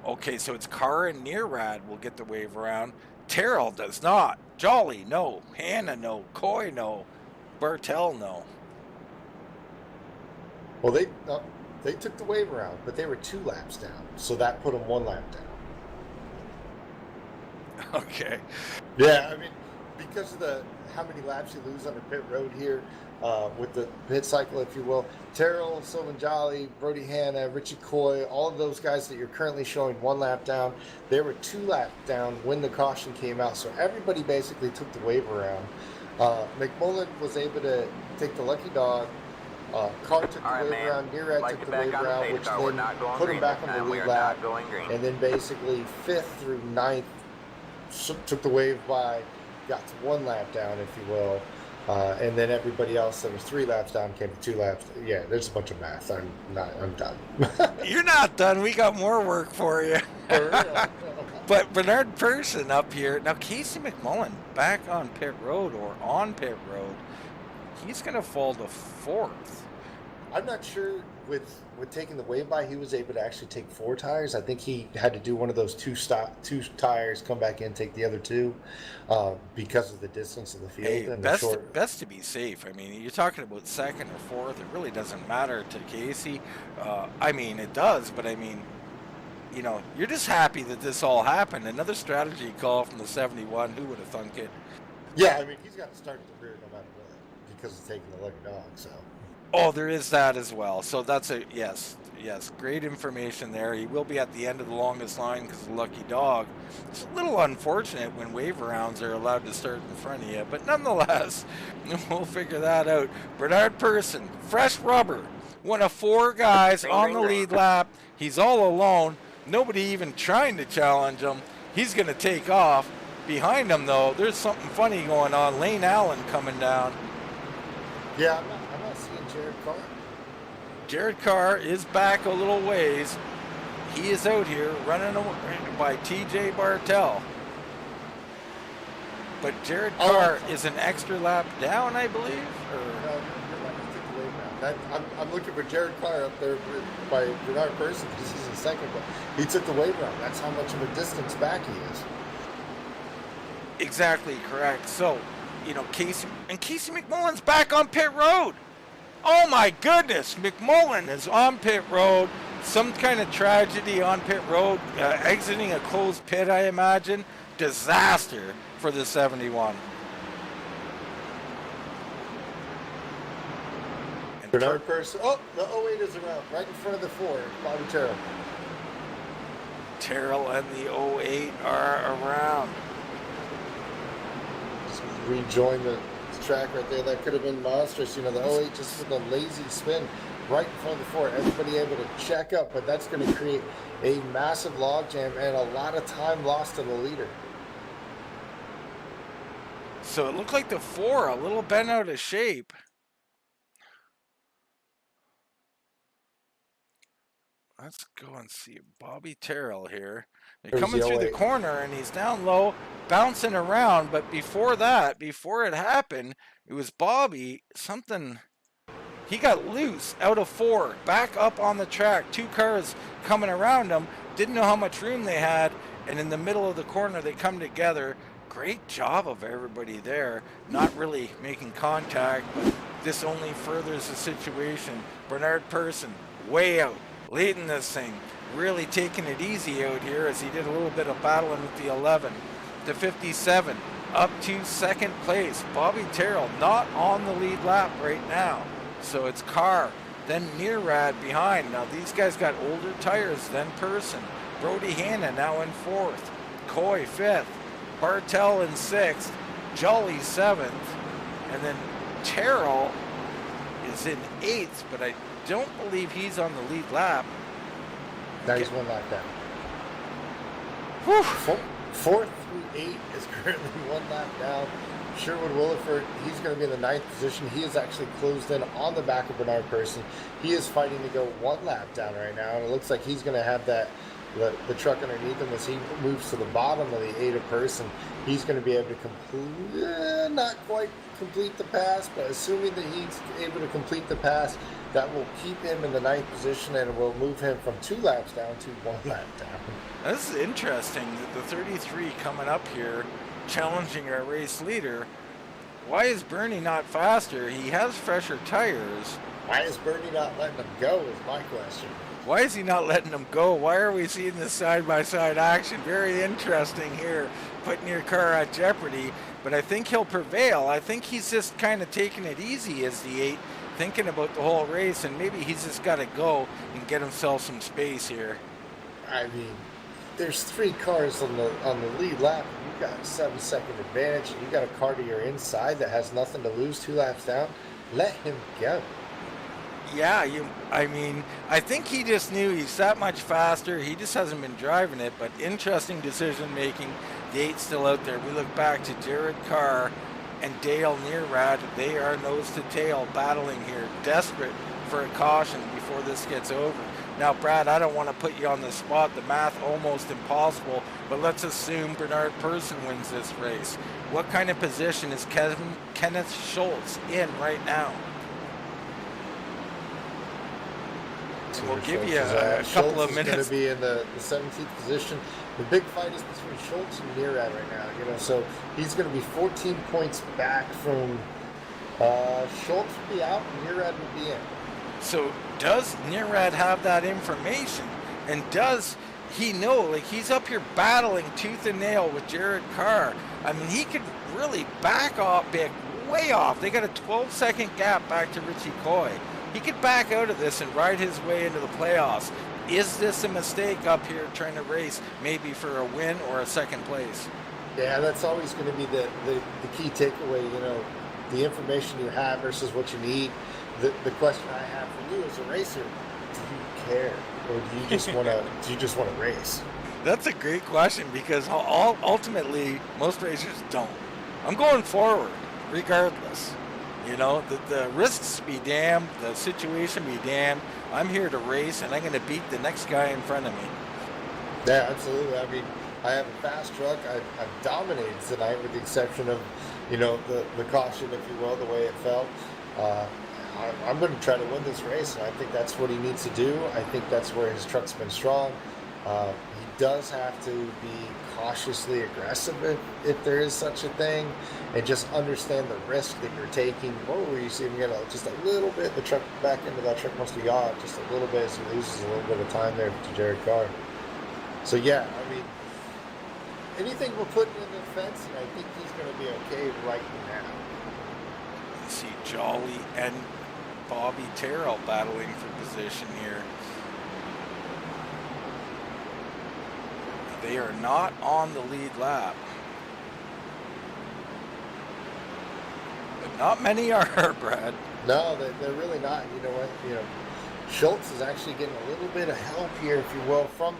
Okay, so it's Carr and Nearad will get the wave around. Terrell does not. Jolly, no. Hanna, no. Coy, no. Bartel, no. Well, they took the wave around, but they were 2 laps down, so that put them 1 lap down. Okay. Yeah, I mean, because of how many laps you lose on the pit road here, with the pit cycle, if you will. Terrell, Sylvan Jolly, Brody Hanna, Richie Coy, all of those guys that you're currently showing 1 lap down, they were 2 laps down when the caution came out. So everybody basically took the wave around. McMullen was able to take the lucky dog. Carr took the wave around. Nearad took the wave around, which then put him back on the lead lap. And then basically 5th through 9th took the wave by, got to 1 lap down, if you will. And then everybody else that was 3 laps down came to 2 laps. Yeah, there's a bunch of math. I'm done. You're not done. We got more work for you. For real. But Bernard Person up here. Now, Casey McMullen back on pit road or on pit road. He's going to fall to 4th. I'm not sure with taking the wave by, he was able to actually take 4 tires. I think he had to do one of those 2 tires, come back in, take the other 2, because of the distance of the field. Hey, and best to be safe. I mean, you're talking about 2nd or 4th. It really doesn't matter to Casey. I mean, it does, but I mean, you're just happy that this all happened. Another strategy call from the 71. Who would have thunk it? Yeah, I mean, he's got to start at the rear no matter what because of taking the lucky dog. So. Oh, there is that as well. So that's yes, great information there. He will be at the end of the longest line because of the lucky dog. It's a little unfortunate when wave rounds are allowed to start in front of you, but nonetheless, we'll figure that out. Bernard Person, fresh rubber, one of 4 guys on the lead lap. He's all alone. Nobody even trying to challenge him. He's going to take off. Behind him, though, there's something funny going on. Lane Allen coming down. Yeah, I'm not seeing Jared Carr. Jared Carr is back a little ways. He is out here running by TJ Bartel. But Jared Carr is an extra lap down, I believe? No, you're right. He took the wave round. I'm looking for Jared Carr up there by Bernard Person because he's in 2nd, but he took the wave round. That's how much of a distance back he is. Exactly correct. So, Casey McMullen's back on pit road. Oh my goodness, McMullen is on pit road. Some kind of tragedy on pit road, exiting a closed pit, I imagine. Disaster for the 71. And Bernard Person. Oh, the 08 is around, right in front of the 4. Bobby Terrell. Terrell and the 08 are around. Rejoin the track right there. That could have been monstrous. The 08 just with a lazy spin right in front of the 4. Everybody able to check up, but that's going to create a massive logjam and a lot of time lost to the leader. So it looked like the 4 a little bent out of shape. Let's go and see Bobby Terrell here. They're coming through the corner and he's down low, bouncing around. But before that, before it happened, it was Bobby. He got loose out of 4, back up on the track. 2 cars coming around him, didn't know how much room they had. And in the middle of the corner, they come together. Great job of everybody there, not really making contact, but this only furthers the situation. Bernard Person, way out, leading this thing, really taking it easy out here as he did a little bit of battling with the 11. The 57, up to 2nd place. Bobby Terrell not on the lead lap right now. So it's Carr, then Nearad behind. Now these guys got older tires than Person. Brody Hanna now in 4th. Coy 5th. Bartel in 6th. Jolly 7th. And then Terrell is in 8th, but I don't believe he's on the lead lap. Now he's 1 lap down. Whew. 4th through 8 is currently 1 lap down. Sherwood Williford, he's going to be in the 9th position. He is actually closed in on the back of Bernard Person. He is fighting to go 1 lap down right now, and it looks like he's going to have the truck underneath him as he moves to the bottom of the 8 of Person. He's going to be able to complete, not quite complete the pass, but assuming that he's able to complete the pass, that will keep him in the 9th position and will move him from 2 laps down to 1 lap down. This is interesting. The 33 coming up here, challenging our race leader. Why is Bernie not faster? He has fresher tires. Why is Bernie not letting him go is my question. Why is he not letting him go? Why are we seeing this side-by-side action? Very interesting here, putting your car at jeopardy. But I think he'll prevail. I think he's just kind of taking it easy as the 8, thinking about the whole race, and maybe he's just got to go and get himself some space here. I mean, there's 3 cars on the lead lap. You've got a 7-second advantage, and you got a car to your inside that has nothing to lose 2 laps down. Let him go. Yeah, I mean, I think he just knew he's that much faster. He just hasn't been driving it, but interesting decision making. The 8's still out there. We look back to Jared Carr and Dale Nearad. They are nose to tail battling here, desperate for a caution before this gets over. Now, Brad, I don't want to put you on the spot. The math almost impossible, but let's assume Bernard Person wins this race. What kind of position is Kenneth Schultz in right now? We'll give you a couple of minutes. Schultz is going to be in the 17th position. The big fight is between Schultz and Nearad right now. So he's going to be 14 points back from Schultz would be out, and Nearad would be in. So does Nearad have that information? And does he know, like, he's up here battling tooth and nail with Jared Carr? I mean, he could really back off, back way off. They got a 12-second gap back to Richie Coy. He could back out of this and ride his way into the playoffs. Is this a mistake up here trying to race maybe for a win or a second place? Yeah, that's always going to be the key takeaway, the information you have versus what you need. The question I have for you as a racer, do you care? Or do you just want to race? That's a great question, because ultimately most racers don't. I'm going forward regardless. The risks be damned, the situation be damned. I'm here to race, and I'm going to beat the next guy in front of me. Yeah, absolutely. I mean, I have a fast truck. I've dominated tonight, with the exception of, the caution, if you will, the way it felt. I'm going to try to win this race, and I think that's what he needs to do. I think that's where his truck's been strong. He does have to be cautiously aggressive if there is such a thing, and just understand the risk that you're taking. Whoa, you see him get just a little bit, the truck back into that truck must be off just a little bit as he loses a little bit of time there to Jared Carr. So yeah, I mean, anything we're putting in the fence, and I think he's going to be okay right now. You see Jolly and Bobby Terrell battling for position here. They are not on the lead lap. But not many are, Brad. No, they're really not. You know what? Schultz is actually getting a little bit of help here, if you will, from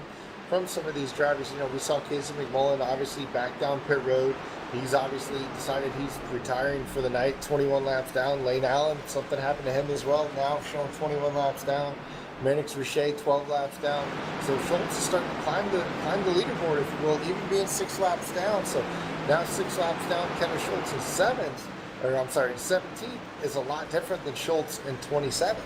some of these drivers. We saw Casey McMullen obviously back down pit road. He's obviously decided he's retiring for the night, 21 laps down. Lane Allen, something happened to him as well, now showing 21 laps down. Mannix Richey, 12 laps down. So Schultz is starting to climb the leaderboard, if you will, even being 6 laps down. So now 6 laps down, Kevin Schultz is 17th is a lot different than Schultz in 27th.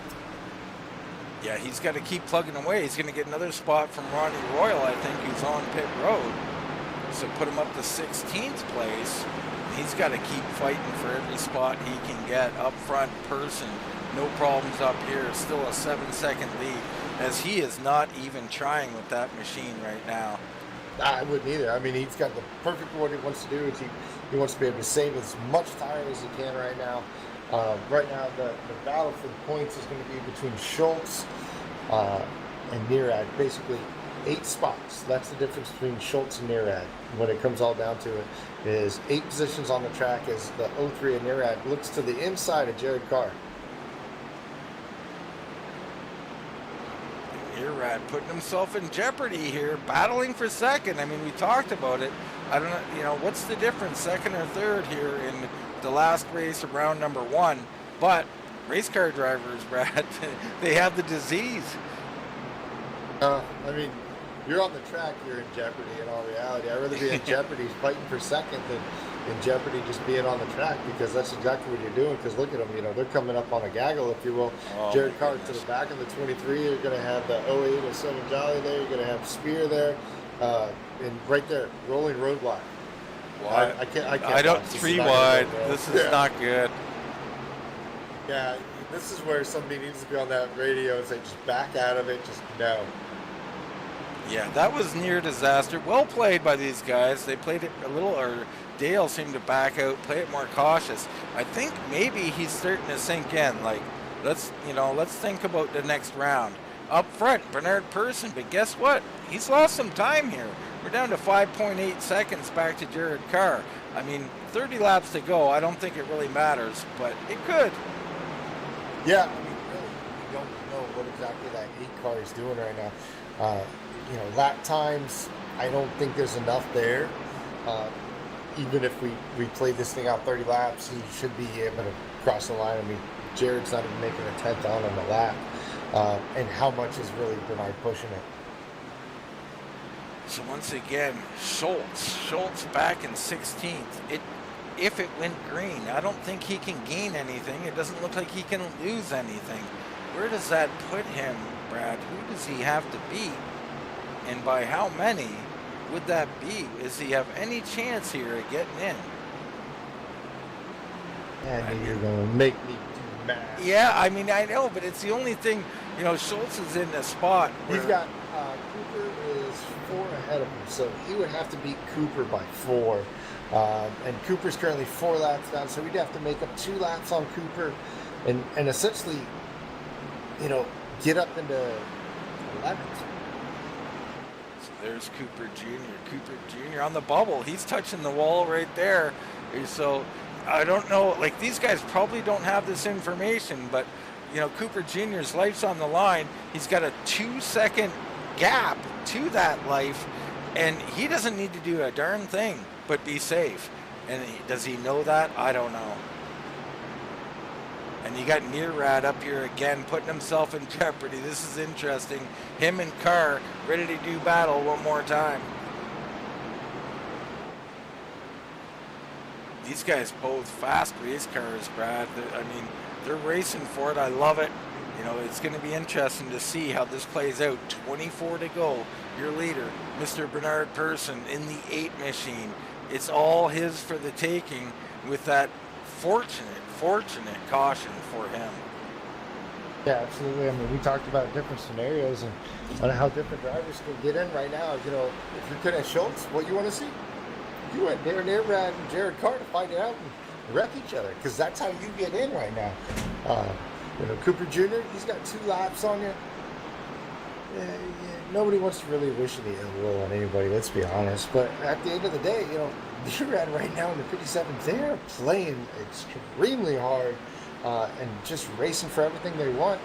Yeah, he's got to keep plugging away. He's going to get another spot from Ronnie Royal, I think, who's on pit road. So put him up to 16th place. He's got to keep fighting for every spot he can get. Up front, Person, no problems up here. Still a 7-second lead, as he is not even trying with that machine right now. I wouldn't either. I mean, he's got the perfect what he wants to do. He wants to be able to save as much tire as he can right now. Right now, the battle for the points is going to be between Schultz and Neerad. Basically, 8 spots. That's the difference between Schultz and Neerad. When it comes all down to it, is 8 positions on the track as the 03 and Neerad looks to the inside of Jared Carr. Neerad putting himself in jeopardy here, battling for second. I mean, we talked about it. I don't know, you know, what's the difference, second or third here in the last race of round number 1? But race car drivers, Brad, they have the disease. I mean, you're on the track, you're in jeopardy in all reality. I'd rather be in jeopardy fighting for second than in jeopardy just being on the track, because that's exactly what you're doing. Because look at them, you know, they're coming up on a gaggle, if you will. Oh, Jared Carr to the back of the 23. You're going to have the 08 and 7 Jolly there. You're going to have Spear there. And right there, rolling roadblock. Well, I can't I don't, watch. 3 wide. This is not good. Yeah, this is where somebody needs to be on that radio and say, just back out of it, just no. Yeah, that was near disaster. Well played by these guys. They played it a little, or Dale seemed to back out, play it more cautious. I think maybe he's starting to sink in. Like, let's think about the next round. Up front, Bernard Persson, but guess what? He's lost some time here. We're down to 5.8 seconds back to Jared Carr. I mean, 30 laps to go. I don't think it really matters, but it could. Yeah, I mean, really, we don't know what exactly that 8 car is doing right now. You know, lap times, I don't think there's enough there. Even if we played this thing out 30 laps, he should be able to cross the line. I mean, Jared's not even making a 10th on the lap. And how much is really Bernard pushing it? So once again, Schultz back in 16th. If it went green, I don't think he can gain anything. It doesn't look like he can lose anything. Where does that put him, Brad? Who does he have to beat? And by how many would that be? Does he have any chance here of getting in? And you're going to make me do math. Yeah, I mean, I know, but it's the only thing. You know, Schultz is in a spot where He's got Cooper is 4 ahead of him, so he would have to beat Cooper by 4. And Cooper's currently 4 laps down, so we'd have to make up 2 laps on Cooper, and essentially, you know, get up into 11th. So there's Cooper Jr. Cooper Jr. on the bubble. He's touching the wall right there. So I don't know. Like, these guys probably don't have this information, but you know, Cooper Jr.'s life's on the line. He's got a 2-second gap to that life, and he doesn't need to do a darn thing but be safe. And does he know that? I don't know. And you got Neerad up here again, putting himself in jeopardy. This is interesting. Him and Carr ready to do battle one more time. These guys both fast race cars, Brad. I mean, they're racing for it. I love it. You know, it's going to be interesting to see how this plays out. 24 to go. Your leader, Mr. Bernard Persson, in the 8 machine. It's all his for the taking with that fortunate caution for him. Yeah, absolutely. I mean, we talked about different scenarios and how different drivers can get in right now. You know, if you're good at Schultz, what you want to see? You want Neerad and Jared Carr to fight it out and wreck each other, because that's how you get in right now. You know, Cooper Jr., he's got 2 laps on you. Nobody wants to really wish any ill will on anybody, let's be honest. But at the end of the day, you know, Neerad right now in the 57th, they're playing extremely hard and just racing for everything they want.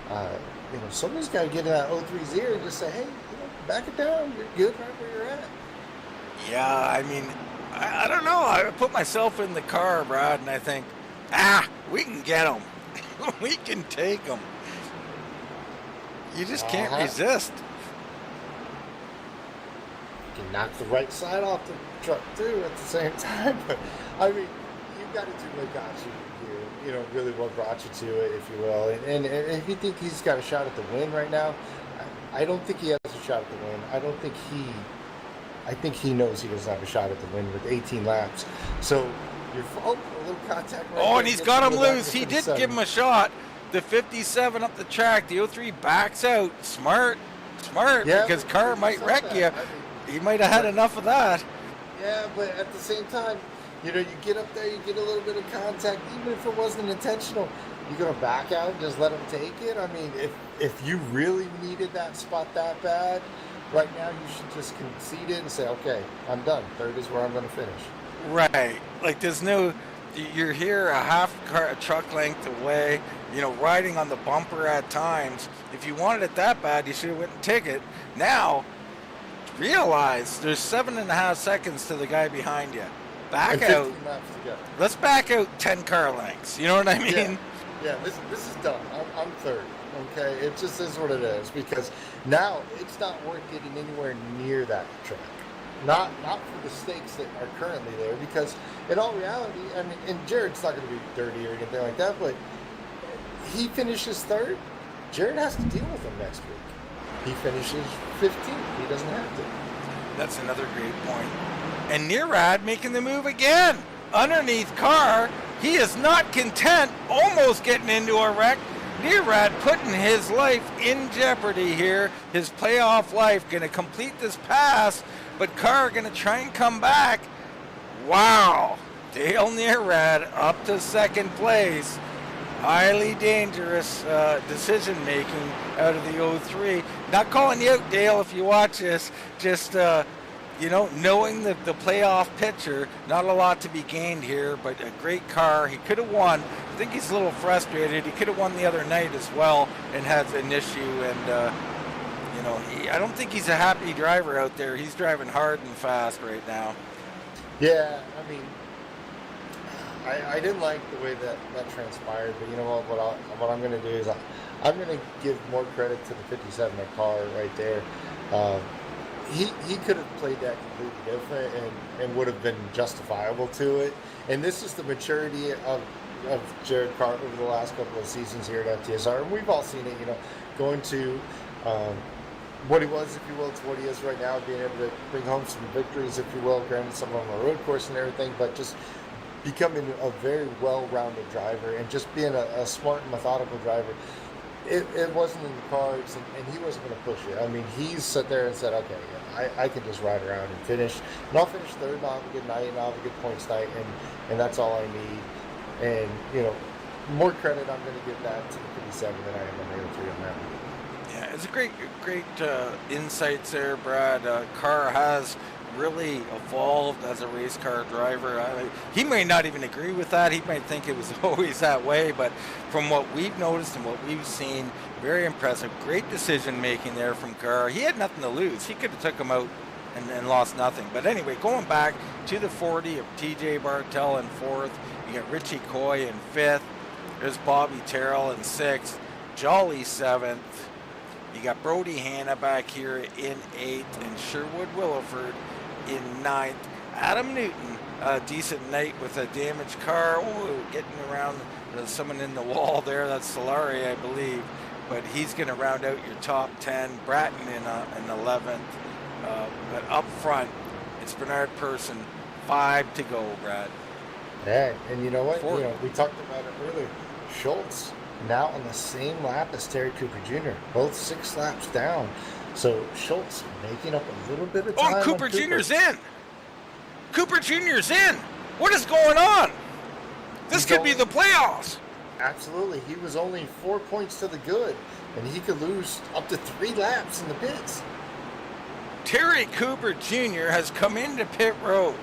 You know, somebody's got to get in that 03's ear and just say, hey, you know, back it down. You're good right where you're at. Yeah, I mean, I don't know. I put myself in the car, Brad, and I think, we can get them. We can take them. You just can't resist. You can knock the right side off the truck, too, at the same time. But, I mean, you've got to do what got you here. You know, really what brought you to it, if you will. And if you think he's got a shot at the win right now, I don't think he has a shot at the win. I think he knows he doesn't have a shot at the win with 18 laps. So, a little contact right and there, he's got him loose. He did 57. give him a shot. The 57 up the track. The 03 backs out. Smart, Yeah, because Carr might saw wreck that. you. I mean, He might have had enough of that. yeah, but at the same time, You know, you get up there, you get a little bit of contact, even if it wasn't intentional. You're going to back out and just let them take it? I mean, if you really needed that spot that bad, right now you should just concede it and say, okay, I'm done. Third is where I'm going to finish. Right. Like there's no, you're here a truck length away, you know, riding on the bumper at times. If you wanted it that bad, you should have went and take it. Now, realize there's 7.5 seconds to the guy behind you. Back And out. 15 laps to go. Let's back out 10 car lengths. You know what I mean? Yeah, this is done. I'm third. Okay, it just is what it is, because now it's not worth getting anywhere near that track. Not for the stakes that are currently there, because in all reality, I mean, and Jared's not going to be dirty or anything like that, but he finishes third. Jared has to deal with him next week. He finishes 15th. He doesn't have to. That's another great point. And Nearad making the move again. Underneath car, he is not content, almost getting into a wreck. Nearad putting his life in jeopardy here. His playoff life, going to complete this pass, but Carr going to try and come back. Wow. Dale Nearad up to second place. Highly dangerous decision making out of the 03. Not calling you out, Dale, if you watch this. Just, you know, knowing the playoff picture, not a lot to be gained here, but a great car. He could have won. I think he's a little frustrated. He could have won the other night as well and had an issue. And, you know, I don't think he's a happy driver out there. He's driving hard and fast right now. Yeah, I mean, I didn't like the way that transpired, but you know what I'm going to do is I'm going to give more credit to the 57 car right there. He could have played that completely different and would have been justifiable to it. And this is the maturity of Jared Carr over the last couple of seasons here at FTSR. And we've all seen it, you know, going to what he was, if you will, to what he is right now, being able to bring home some victories, if you will, granted some on the road course and everything, but just becoming a very well-rounded driver and just being a smart and methodical driver. It wasn't in the cards, and he wasn't going to push it. I mean, he sat there and said, okay, yeah, I can just ride around and finish. And I'll finish third, and I'll have a good night, and I'll have a good points night, and that's all I need. And, you know, more credit I'm going to give that to the 57 than I am on the 03 on that one. Yeah, it's a great insights there, Brad. Carr has really evolved as a race car driver. He may not even agree with that. He might think it was always that way, but from what we've noticed and what we've seen, very impressive. Great decision making there from Carr. He had nothing to lose. He could have took him out and lost nothing. But anyway, going back to the 40 of TJ Bartell in fourth, you got Richie Coy in fifth. There's Bobby Terrell in sixth. Jolly seventh. You got Brody Hanna back here in eighth, and Sherwood Williford in ninth. Adam Newton, a decent night with a damaged car. Ooh, getting around someone in the wall there. That's Solari, I believe. But he's going to round out your top 10. Bratton in 11th. But up front, it's Bernard Person. 5 to go, Brad. Yeah, and you know what? 40. You know, we talked about it earlier. Schultz now on the same lap as Terry Cooper Jr., both 6 laps down. So Schultz making up a little bit of time. Oh, Cooper Jr.'s in. Cooper Jr.'s in. What is going on? This could be the playoffs. Absolutely. He was only 4 points to the good, and he could lose up to 3 laps in the pits. Terry Cooper Jr. has come into pit road.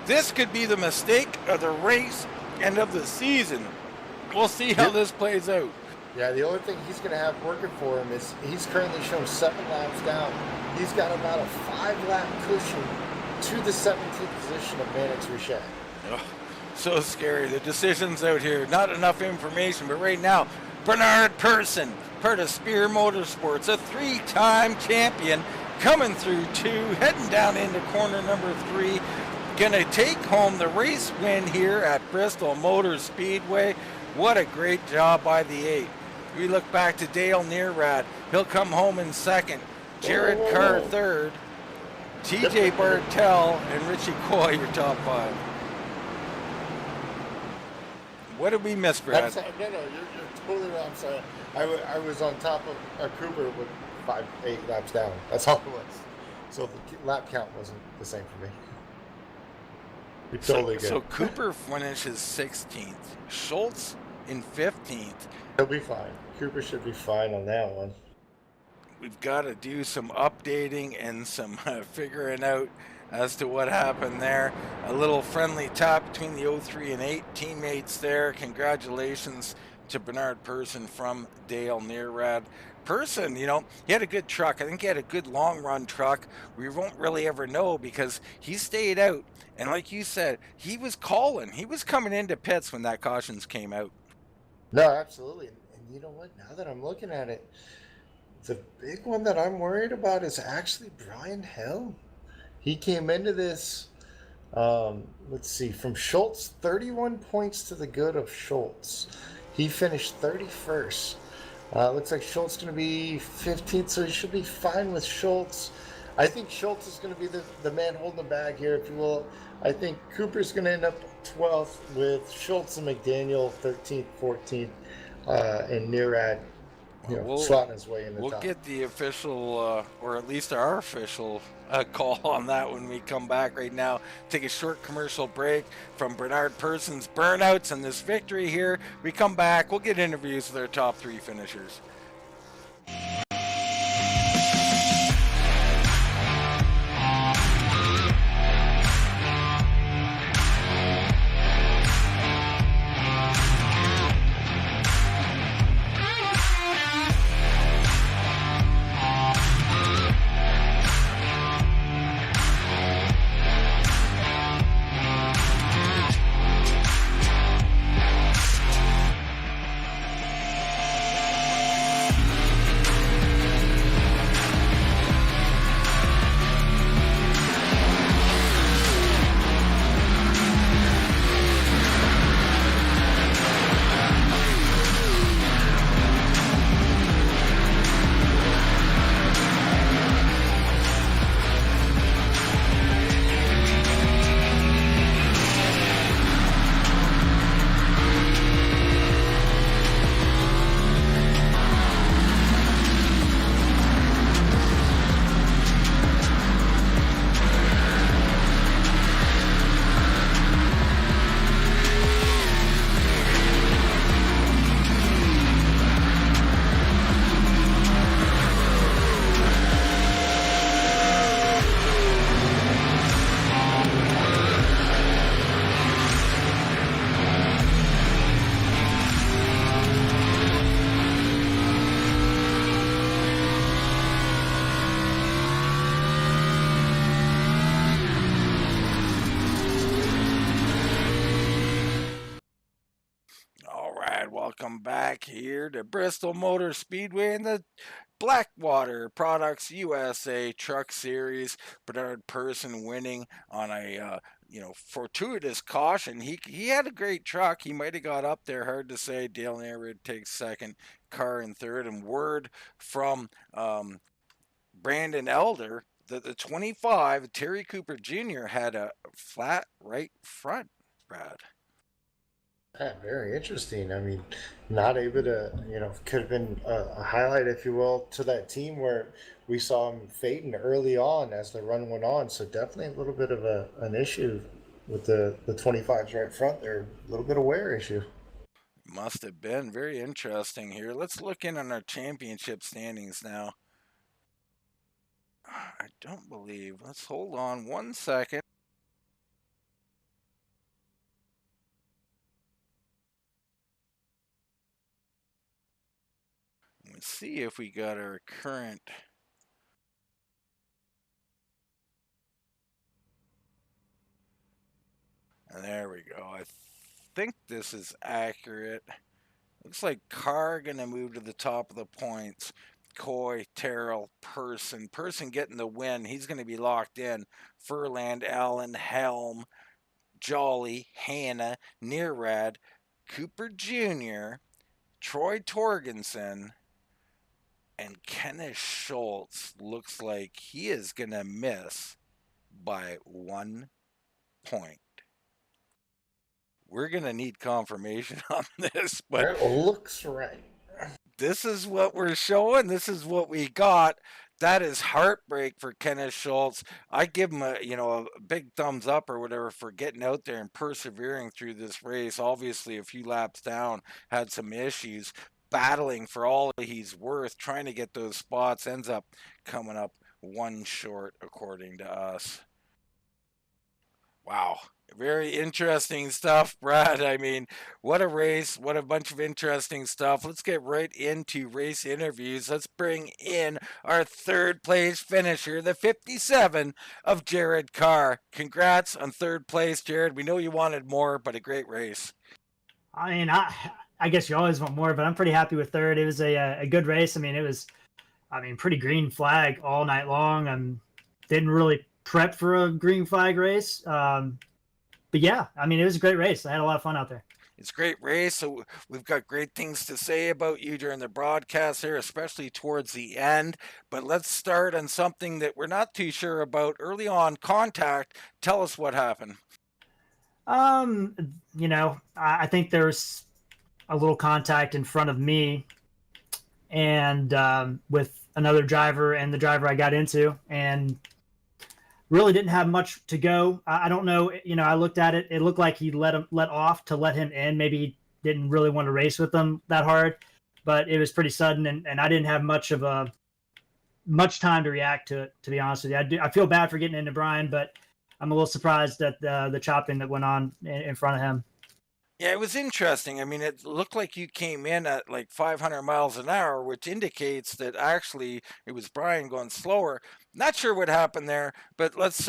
This could be the mistake of the race and of the season. We'll see how this plays out. Yeah, the only thing he's going to have working for him is he's currently shown 7 laps down. He's got about a 5-lap cushion to the 17th position of Mannix Richet. Oh, so scary. The decisions out here, not enough information, but right now, Bernard Person, part of Spear Motorsports, a 3-time champion, coming through 2, heading down into corner number 3, gonna take home the race win here at Bristol Motor Speedway. What a great job by the 8. We look back to Dale Nearad. He'll come home in second. Jared Carr third. TJ Bartell and Richie Coy, your top 5. What did we miss, Brad? No, you're totally right. I'm sorry. I was on top of Cooper with 8 laps down. That's all it was. So the lap count wasn't the same for me. You're totally good. So Cooper finishes 16th. Schultz in 15th. He'll be fine. Cooper should be fine on that one. We've got to do some updating and some figuring out as to what happened there. A little friendly tap between the 03 and 8 teammates there. Congratulations to Bernard Person from Dale Nearrad. Person, you know, he had a good truck. I think he had a good long run truck. We won't really ever know because he stayed out. And like you said, he was calling. He was coming into pits when that cautions came out. No, absolutely. And you know what? Now that I'm looking at it, the big one that I'm worried about is actually Brian Hill. He came into this, let's see, from Schultz, 31 points to the good of Schultz. He finished 31st. Looks like Schultz is going to be 15th, so he should be fine with Schultz. I think Schultz is going to be the man holding the bag here, if you will. I think Cooper's going to end up 12th with Schultz and McDaniel 13th, 14th, and Nearad slotting his way in the top. We'll get the official, or at least our official call on that when we come back. Right now, take a short commercial break from Bernard Person's burnouts and this victory here. We come back, we'll get interviews with our top 3 finishers. Welcome back here to Bristol Motor Speedway and the Blackwater Products USA Truck Series. Bernard Person winning on a fortuitous caution. He had a great truck. He might have got up there. Hard to say. Dale Nairwood takes second, Carr in third, and word from Brandon Elder that the 25 Terry Cooper Jr. had a flat right front. Brad. Very interesting. I mean, not able to, could have been a highlight, if you will, to that team where we saw him fading early on as the run went on. So definitely a little bit of an issue with the 25s right front there. A little bit of wear issue. Must have been very interesting here. Let's look in on our championship standings now. I don't believe. Let's hold on 1 second. Let's see if we got our current. And there we go. I think this is accurate. Looks like Carr gonna move to the top of the points. Coy, Terrell, Person getting the win. He's gonna be locked in. Furland, Allen, Helm, Jolly, Hanna, Nearrad, Cooper Jr., Troy Torgensen, and Kenneth Schultz looks like he is going to miss by 1 point. We're going to need confirmation on this, but it looks right. This is what we're showing. This is what we got. That is heartbreak for Kenneth Schultz. I give him a big thumbs up or whatever for getting out there and persevering through this race. Obviously, a few laps down, had some issues, battling for all he's worth, trying to get those spots. Ends up coming up one short, according to us. Wow. Very interesting stuff, Brad. I mean, what a race. What a bunch of interesting stuff. Let's get right into race interviews. Let's bring in our third place finisher, the 57 of Jared Carr. Congrats on third place, Jared. We know you wanted more, but a great race. I mean, I guess you always want more, but I'm pretty happy with third. It was a good race. I mean, it was, pretty green flag all night long. Didn't really prep for a green flag race. But yeah, I mean, it was a great race. I had a lot of fun out there. It's a great race. So we've got great things to say about you during the broadcast here, especially towards the end. But let's start on something that we're not too sure about. Early on, contact. Tell us what happened. I think there's a little contact in front of me and with another driver and the driver I got into, and really didn't have much to go. I don't know. I looked at it. It looked like he let off to let him in. Maybe he didn't really want to race with them that hard, but it was pretty sudden, and I didn't have much time to react to it, to be honest with you. I feel bad for getting into Brian, but I'm a little surprised at the chopping that went on in front of him. Yeah, it was interesting. I mean, it looked like you came in at like 500 miles an hour, which indicates that actually it was Brian going slower. Not sure what happened there, but let's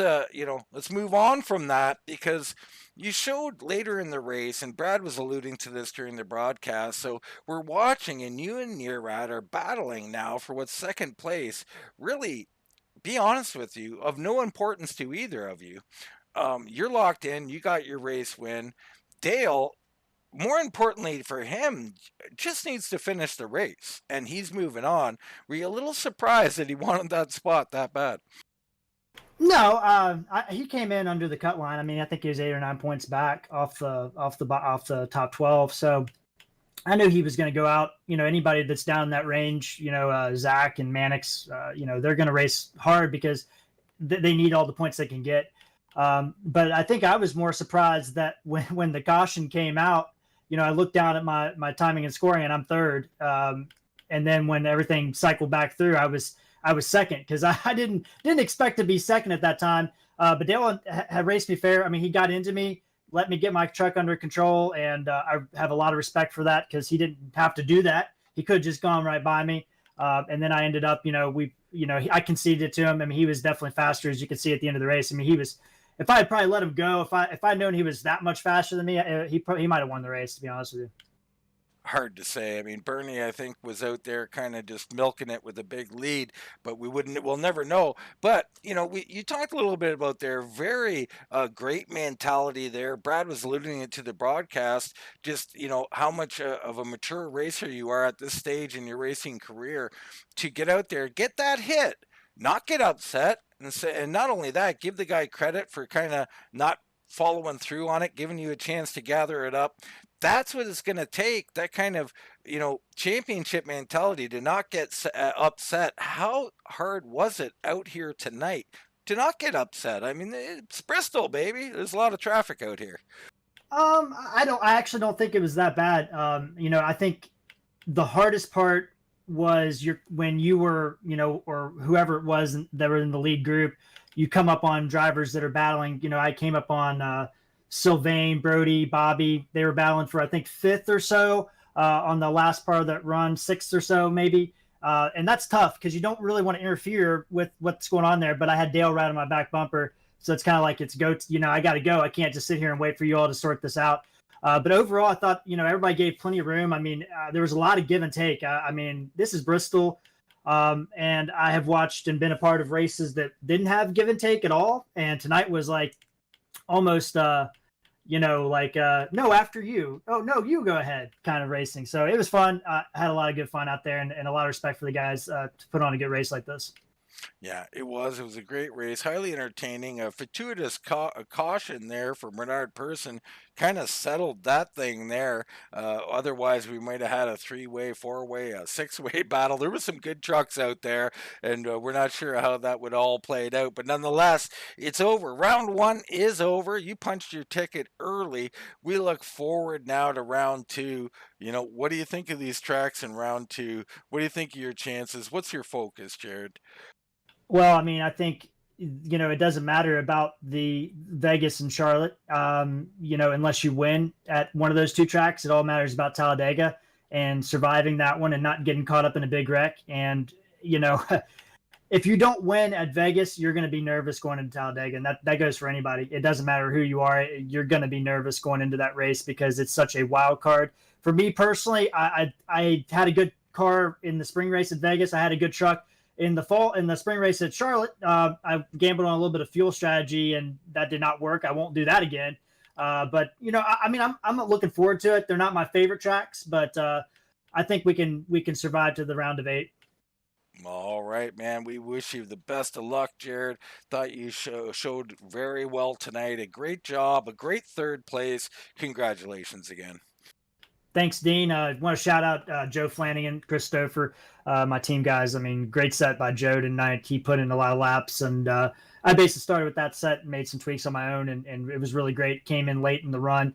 move on from that, because you showed later in the race, and Brad was alluding to this during the broadcast. So we're watching, and you and Nearad are battling now for what's second place. Really, be honest with you, of no importance to either of you. You're locked in. You got your race win. Dale, more importantly for him, just needs to finish the race, and he's moving on. Were you a little surprised that he wanted that spot that bad? No, he came in under the cut line. I mean, I think he was 8 or 9 points back off the top 12. So I knew he was going to go out. Anybody that's down in that range, Zach and Mannix, they're going to race hard because they need all the points they can get. But I think I was more surprised that when the caution came out, I looked down at my timing and scoring, and I'm third. And then when everything cycled back through, I was second, because I didn't expect to be second at that time. But Dale had raced me fair. I mean, he got into me, let me get my truck under control, and I have a lot of respect for that, because he didn't have to do that. He could have just gone right by me. And then I ended up, I conceded it to him. I mean, he was definitely faster, as you could see at the end of the race. I mean, if I had probably let him go, if I'd known he was that much faster than me, he might have won the race, to be honest with you. Hard to say. I mean, Bernie, I think, was out there kind of just milking it with a big lead, but we'll never know. But, you talked a little bit about their very great mentality there. Brad was alluding to the broadcast, just, how much of a mature racer you are at this stage in your racing career to get out there, get that hit, not get upset, and not only that, give the guy credit for kind of not following through on it, giving you a chance to gather it up. That's what it's going to take, that kind of, championship mentality, to not get upset. How hard was it out here tonight to not get upset? I mean, it's Bristol, baby. There's a lot of traffic out here. I actually don't think it was that bad. I think the hardest part was when you were, or whoever it was that were in the lead group, you come up on drivers that are battling. I came up on Sylvain, Brody, Bobby. They were battling for, I think, 5th or so on the last part of that run, 6th or so maybe. And that's tough, because you don't really want to interfere with what's going on there. But I had Dale right on my back bumper, so it's kind of like I got to go. I can't just sit here and wait for you all to sort this out. But overall, I thought, everybody gave plenty of room. I mean, there was a lot of give and take. I mean, this is Bristol, and I have watched and been a part of races that didn't have give and take at all. And tonight was like almost, no, after you. Oh, no, you go ahead kind of racing. So it was fun. I had a lot of good fun out there, and a lot of respect for the guys to put on a good race like this. Yeah, it was. It was a great race, highly entertaining. A fortuitous caution there for Bernard Person kind of settled that thing there. Otherwise, we might have had a three-way, four-way, a six-way battle. There were some good trucks out there, and we're not sure how that would all played out. But nonetheless, it's over. Round one is over. You punched your ticket early. We look forward now to round two. What do you think of these tracks in round two? What do you think of your chances? What's your focus, Jared? Well, I mean, I think it doesn't matter about the Vegas and Charlotte, unless you win at one of those two tracks. It all matters about Talladega and surviving that one and not getting caught up in a big wreck. And if you don't win at Vegas, you're going to be nervous going into Talladega, and that goes for anybody. It doesn't matter who you are; you're going to be nervous going into that race because it's such a wild card. For me personally, I had a good car in the spring race at Vegas. I had a good truck in the spring race at Charlotte. I gambled on a little bit of fuel strategy, and that did not work. I won't do that again. But I'm not looking forward to it. They're not my favorite tracks, but I think we can survive to the round of 8. All right, man. We wish you the best of luck, Jared. Thought you showed very well tonight. A great job, a great third place. Congratulations again. Thanks, Dean. I want to shout out Joe Flanagan, Chris Stouffer, my team guys. I mean, great set by Joe tonight. He put in a lot of laps, and I basically started with that set and made some tweaks on my own, and it was really great. Came in late in the run.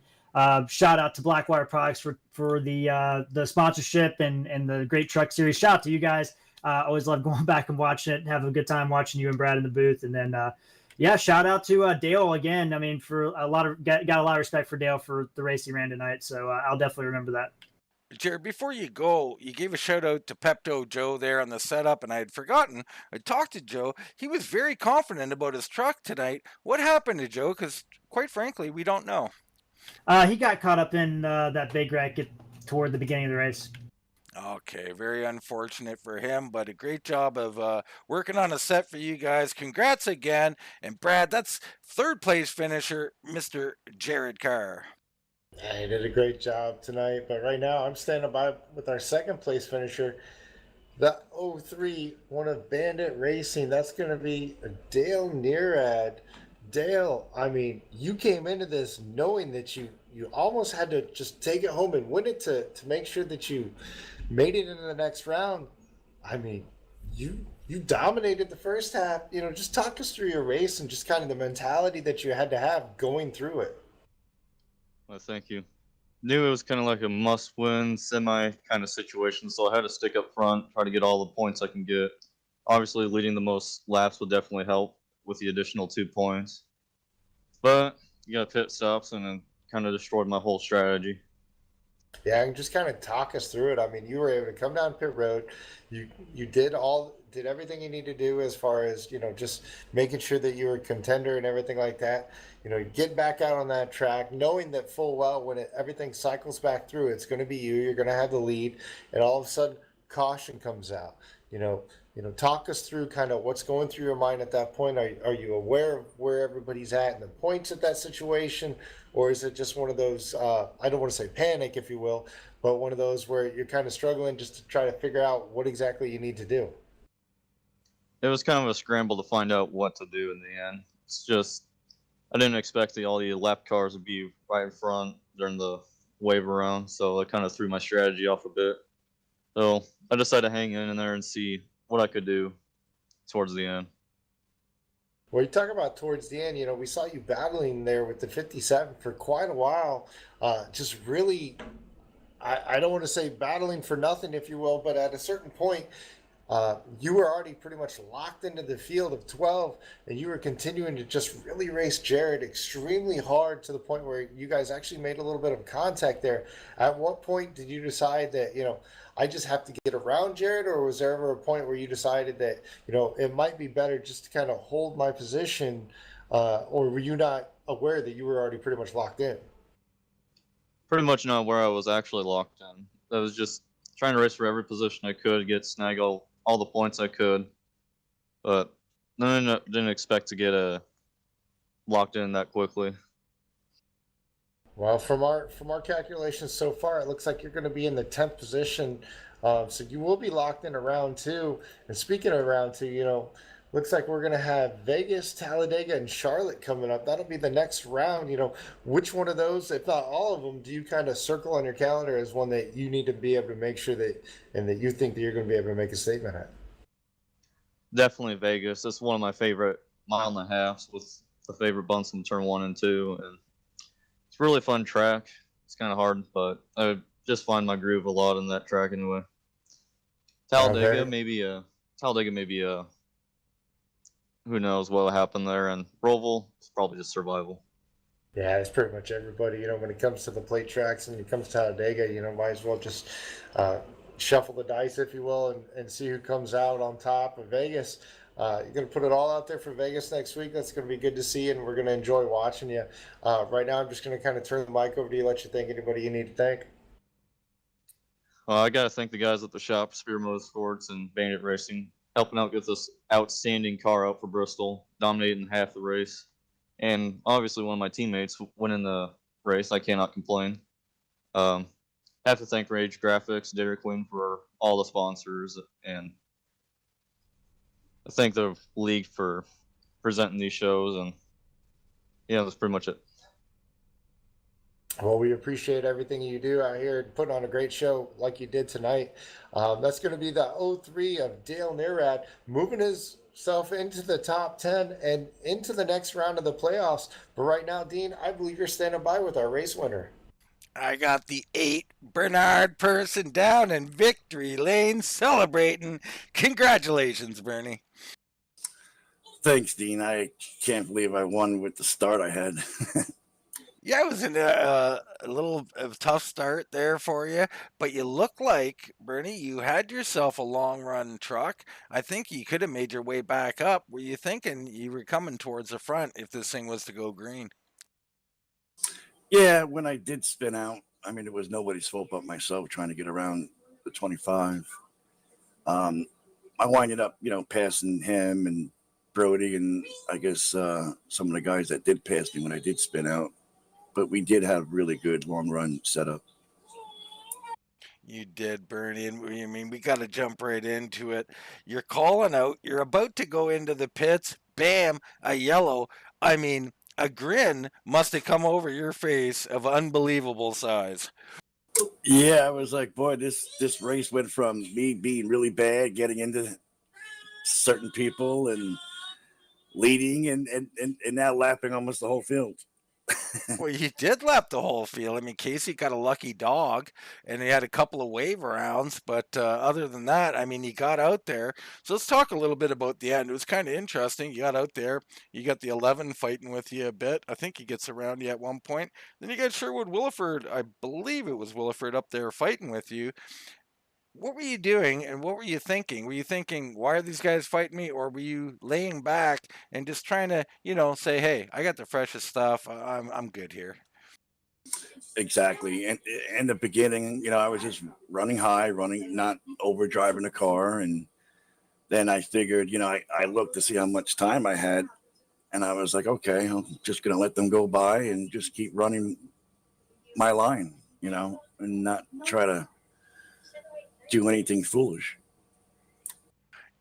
Shout out to Blackwater Products for the sponsorship and the great truck series. Shout out to you guys. Always love going back and watching it. Have a good time watching you and Brad in the booth. And then, shout out to Dale again. I mean, for got a lot of respect for Dale for the race he ran tonight. So I'll definitely remember that. Jared, before you go, you gave a shout out to Pepto Joe there on the setup, and I had forgotten. I talked to Joe. He was very confident about his truck tonight. What happened to Joe? Because quite frankly, we don't know. He got caught up in that big wreck toward the beginning of the race. Okay, very unfortunate for him, but a great job of working on a set for you guys. Congrats again. And Brad, that's third place finisher, Mr. Jared Carr. He did a great job tonight, but right now I'm standing by with our second place finisher, the 03, one of Bandit Racing. That's going to be Dale Nearad. Dale, I mean, you came into this knowing that you almost had to just take it home and win it to make sure that you made it into the next round. I mean, you dominated the first half. Just talk us through your race and just kind of the mentality that you had to have going through it. Well, thank you. Knew it was kind of like a must-win, semi kind of situation, so I had to stick up front, try to get all the points I can get. Obviously, leading the most laps would definitely help with the additional 2 points. But you got pit stops, and it kind of destroyed my whole strategy. Yeah, and just kind of talk us through it. I mean, you were able to come down pit road. You did everything you need to do as far as, just making sure that you were a contender and everything like that. Get back out on that track, knowing that full well when everything cycles back through, it's going to be you. You're going to have the lead, and all of a sudden, caution comes out. Talk us through kind of what's going through your mind at that point. Are you aware of where everybody's at and the points at that situation? Or is it just one of those, I don't want to say panic, if you will, but one of those where you're kind of struggling just to try to figure out what exactly you need to do? It was kind of a scramble to find out what to do in the end. It's just, I didn't expect all the lap cars would be right in front during the wave around, so it kind of threw my strategy off a bit. So I decided to hang in there and see what I could do towards the end. Well, you talk about towards the end, we saw you battling there with the 57 for quite a while. Just really, I don't want to say battling for nothing, if you will, but at a certain point, you were already pretty much locked into the field of 12, and you were continuing to just really race Jared extremely hard to the point where you guys actually made a little bit of contact there. At what point did you decide that, I just have to get around Jared, or was there ever a point where you decided that, it might be better just to kind of hold my position, or were you not aware that you were already pretty much locked in? Pretty much not where I was actually locked in. I was just trying to race for every position I could, snag all the points I could, but didn't expect to get locked in that quickly. Well, from our calculations so far, it looks like you're going to be in the 10th position. So you will be locked in around 2. And speaking of round 2, looks like we're going to have Vegas, Talladega, and Charlotte coming up. That'll be the next round. Which one of those, if not all of them, do you kind of circle on your calendar as one that you need to be able to make sure that, and that you think that you're going to be able to make a statement at? Definitely Vegas. That's one of my favorite mile and a halves with the favorite bumps in turn 1 and 2, and it's a really fun track. It's kind of hard, but I just find my groove a lot in that track anyway. Talladega, maybe who knows what will happen there, and Roval, it's probably just survival. Yeah, it's pretty much everybody. When it comes to the plate tracks and it comes to Talladega, might as well just shuffle the dice, if you will, and see who comes out on top. Of Vegas, you're going to put it all out there for Vegas next week. That's going to be good to see, and we're going to enjoy watching you. Right now, I'm just going to kind of turn the mic over to you, let you thank anybody you need to thank. I got to thank the guys at the shop, Spear Motorsports and Bandit Racing, helping out get this outstanding car out for Bristol, dominating half the race. And obviously one of my teammates winning the race. I cannot complain. Have to thank Rage Graphics, Dairy Queen for all the sponsors, and I thank the league for presenting these shows, and yeah, that's pretty much it. Well, we appreciate everything you do out here, putting on a great show like you did tonight. That's going to be the 03 of Dale Nearad, moving himself into the top 10 and into the next round of the playoffs. But right now, Dean, I believe you're standing by with our race winner. I got the 8 Bernard person down in victory lane celebrating. Congratulations, Bernie. Thanks, Dean. I can't believe I won with the start I had. Yeah, it was a little tough start there for you, but you look like, Bernie, you had yourself a long run truck. I think you could have made your way back up. Were you thinking you were coming towards the front if this thing was to go green? Yeah, when I did spin out, it was nobody's fault but myself trying to get around the 25. I winded up, passing him and Brody and I guess some of the guys that did pass me when I did spin out. But we did have really good long run setup. You did, Bernie, and we got to jump right into it. You're calling out. You're about to go into the pits. Bam, a yellow. A grin must have come over your face of unbelievable size. Yeah, I was like, boy, this race went from me being really bad, getting into certain people and leading, and now lapping almost the whole field. Well, you did lap the whole field. Casey got a lucky dog, and he had a couple of wave rounds. But other than that, he got out there. So let's talk a little bit about the end. It was kind of interesting. You got out there. You got the 11 fighting with you a bit. I think he gets around you at one point. Then you got Sherwood Williford. I believe it was Williford up there fighting with you. What were you doing and what were you thinking? Were you thinking, why are these guys fighting me? Or were you laying back and just trying to, say, hey, I got the freshest stuff. I'm good here. Exactly. And in the beginning, I was just running high, not overdriving the car. And then I figured, I looked to see how much time I had. And I was like, okay, I'm just going to let them go by and just keep running my line, and not try to do anything foolish.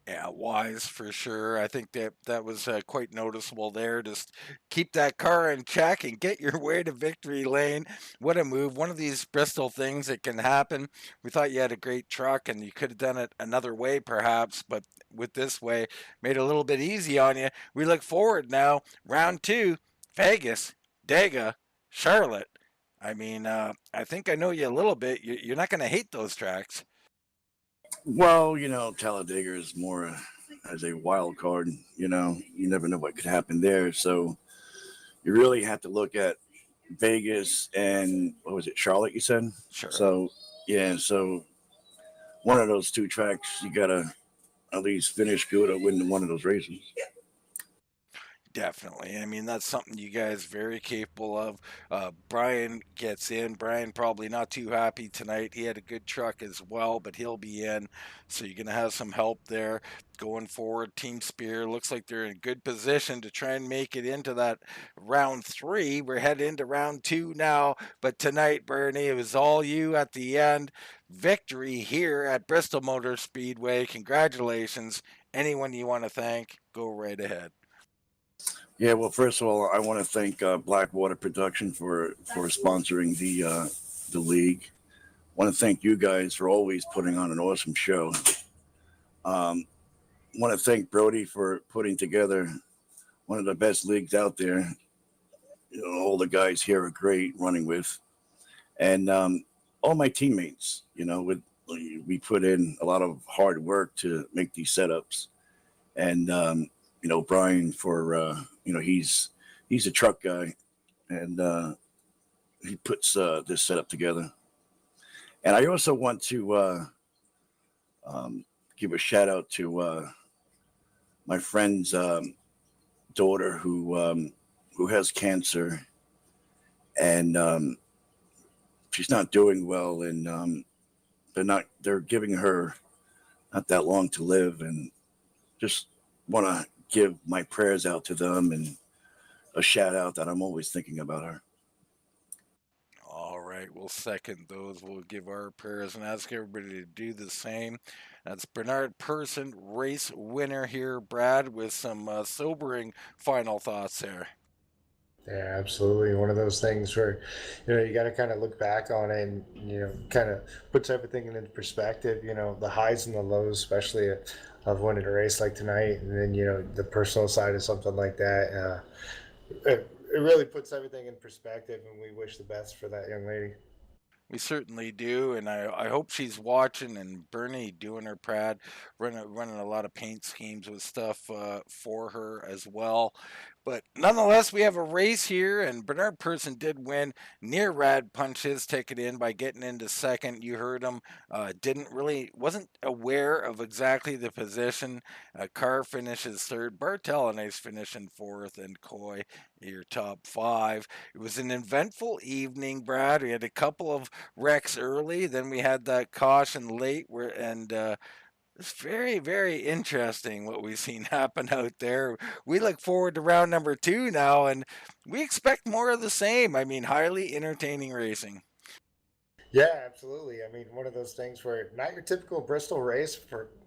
Yeah, wise for sure. I think that was quite noticeable there. Just keep that car in check and get your way to victory lane. What a move. One of these Bristol things that can happen. We thought you had a great truck and you could have done it another way perhaps, but with this way, made it a little bit easy on you. We look forward now. Round 2, Vegas, Dega, Charlotte. I think I know you a little bit. You're not going to hate those tracks. Well, Talladega is more as a wild card. You never know what could happen there. So you really have to look at Vegas and what was it, Charlotte? You said. Sure. So yeah, so one of those two tracks you gotta at least finish good or win one of those races. Definitely. That's something you guys very capable of. Brian gets in. Brian probably not too happy tonight. He had a good truck as well, but he'll be in. So you're going to have some help there going forward. Team Spear looks like they're in good position to try and make it into that round 3. We're heading into round 2 now. But tonight, Bernie, it was all you at the end. victory here at Bristol Motor Speedway. Congratulations. Anyone you want to thank, go right ahead. Yeah, well, first of all, I want to thank Blackwater Production for sponsoring the league. Want to thank you guys for always putting on an awesome show. Want to thank Brody for putting together one of the best leagues out there. You know, all the guys here are great running with, and all my teammates. You know, we put in a lot of hard work to make these setups, and you know, Brian for you know, he's a truck guy, and he puts this setup together. And I also want to give a shout out to my friend's daughter who has cancer, and she's not doing well, and they're giving her not that long to live, and just want to give my prayers out to them and a shout out that I'm always thinking about her. All right, we'll second those. We'll give our prayers and ask everybody to do the same. That's Bernard Person, race winner here, Brad, with some sobering final thoughts there. Yeah, absolutely. One of those things where, you know, you got to kind of look back on it and, you know, kind of puts everything into perspective, you know, the highs and the lows, especially of winning a race like tonight. And then, you know, the personal side of something like that. It really puts everything in perspective, and we wish the best for that young lady. We certainly do, and I hope she's watching. And Bernie doing her prad, running a lot of paint schemes with stuff for her as well. But nonetheless, we have a race here, and Bernard Person did win. Near Rad punched his ticket in by getting into second. You heard him. Wasn't aware of exactly the position. Carr finishes third. Bartel and Ice finishing fourth, and Coy your top five. It was an eventful evening, Brad. We had a couple of wrecks early, then we had that caution late, it's very, very interesting what we've seen happen out there. We look forward to round number 2 now, and we expect more of the same. I mean, highly entertaining racing. Yeah, absolutely. I mean, one of those things where not your typical Bristol race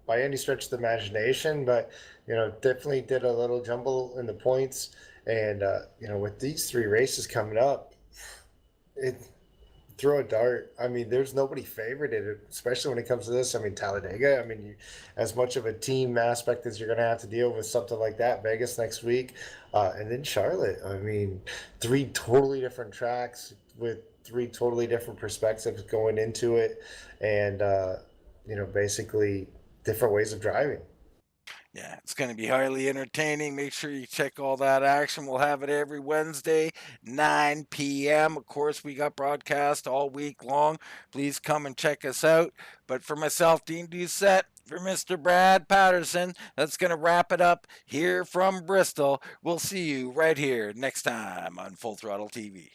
by any stretch of the imagination, but, you know, definitely did a little jumble in the points. And, you know, with these 3 races coming up, throw a dart. I mean, there's nobody favorited, especially when it comes to this. I mean, Talladega. I mean, as much of a team aspect as you're going to have to deal with something like that. Vegas next week, and then Charlotte. I mean, 3 totally different tracks with 3 totally different perspectives going into it, and you know, basically different ways of driving. Yeah, it's going to be highly entertaining. Make sure you check all that action. We'll have it every Wednesday, 9 p.m. Of course, we got broadcast all week long. Please come and check us out. But for myself, Dean Doucette, for Mr. Brad Patterson, that's going to wrap it up here from Bristol. We'll see you right here next time on Full Throttle TV.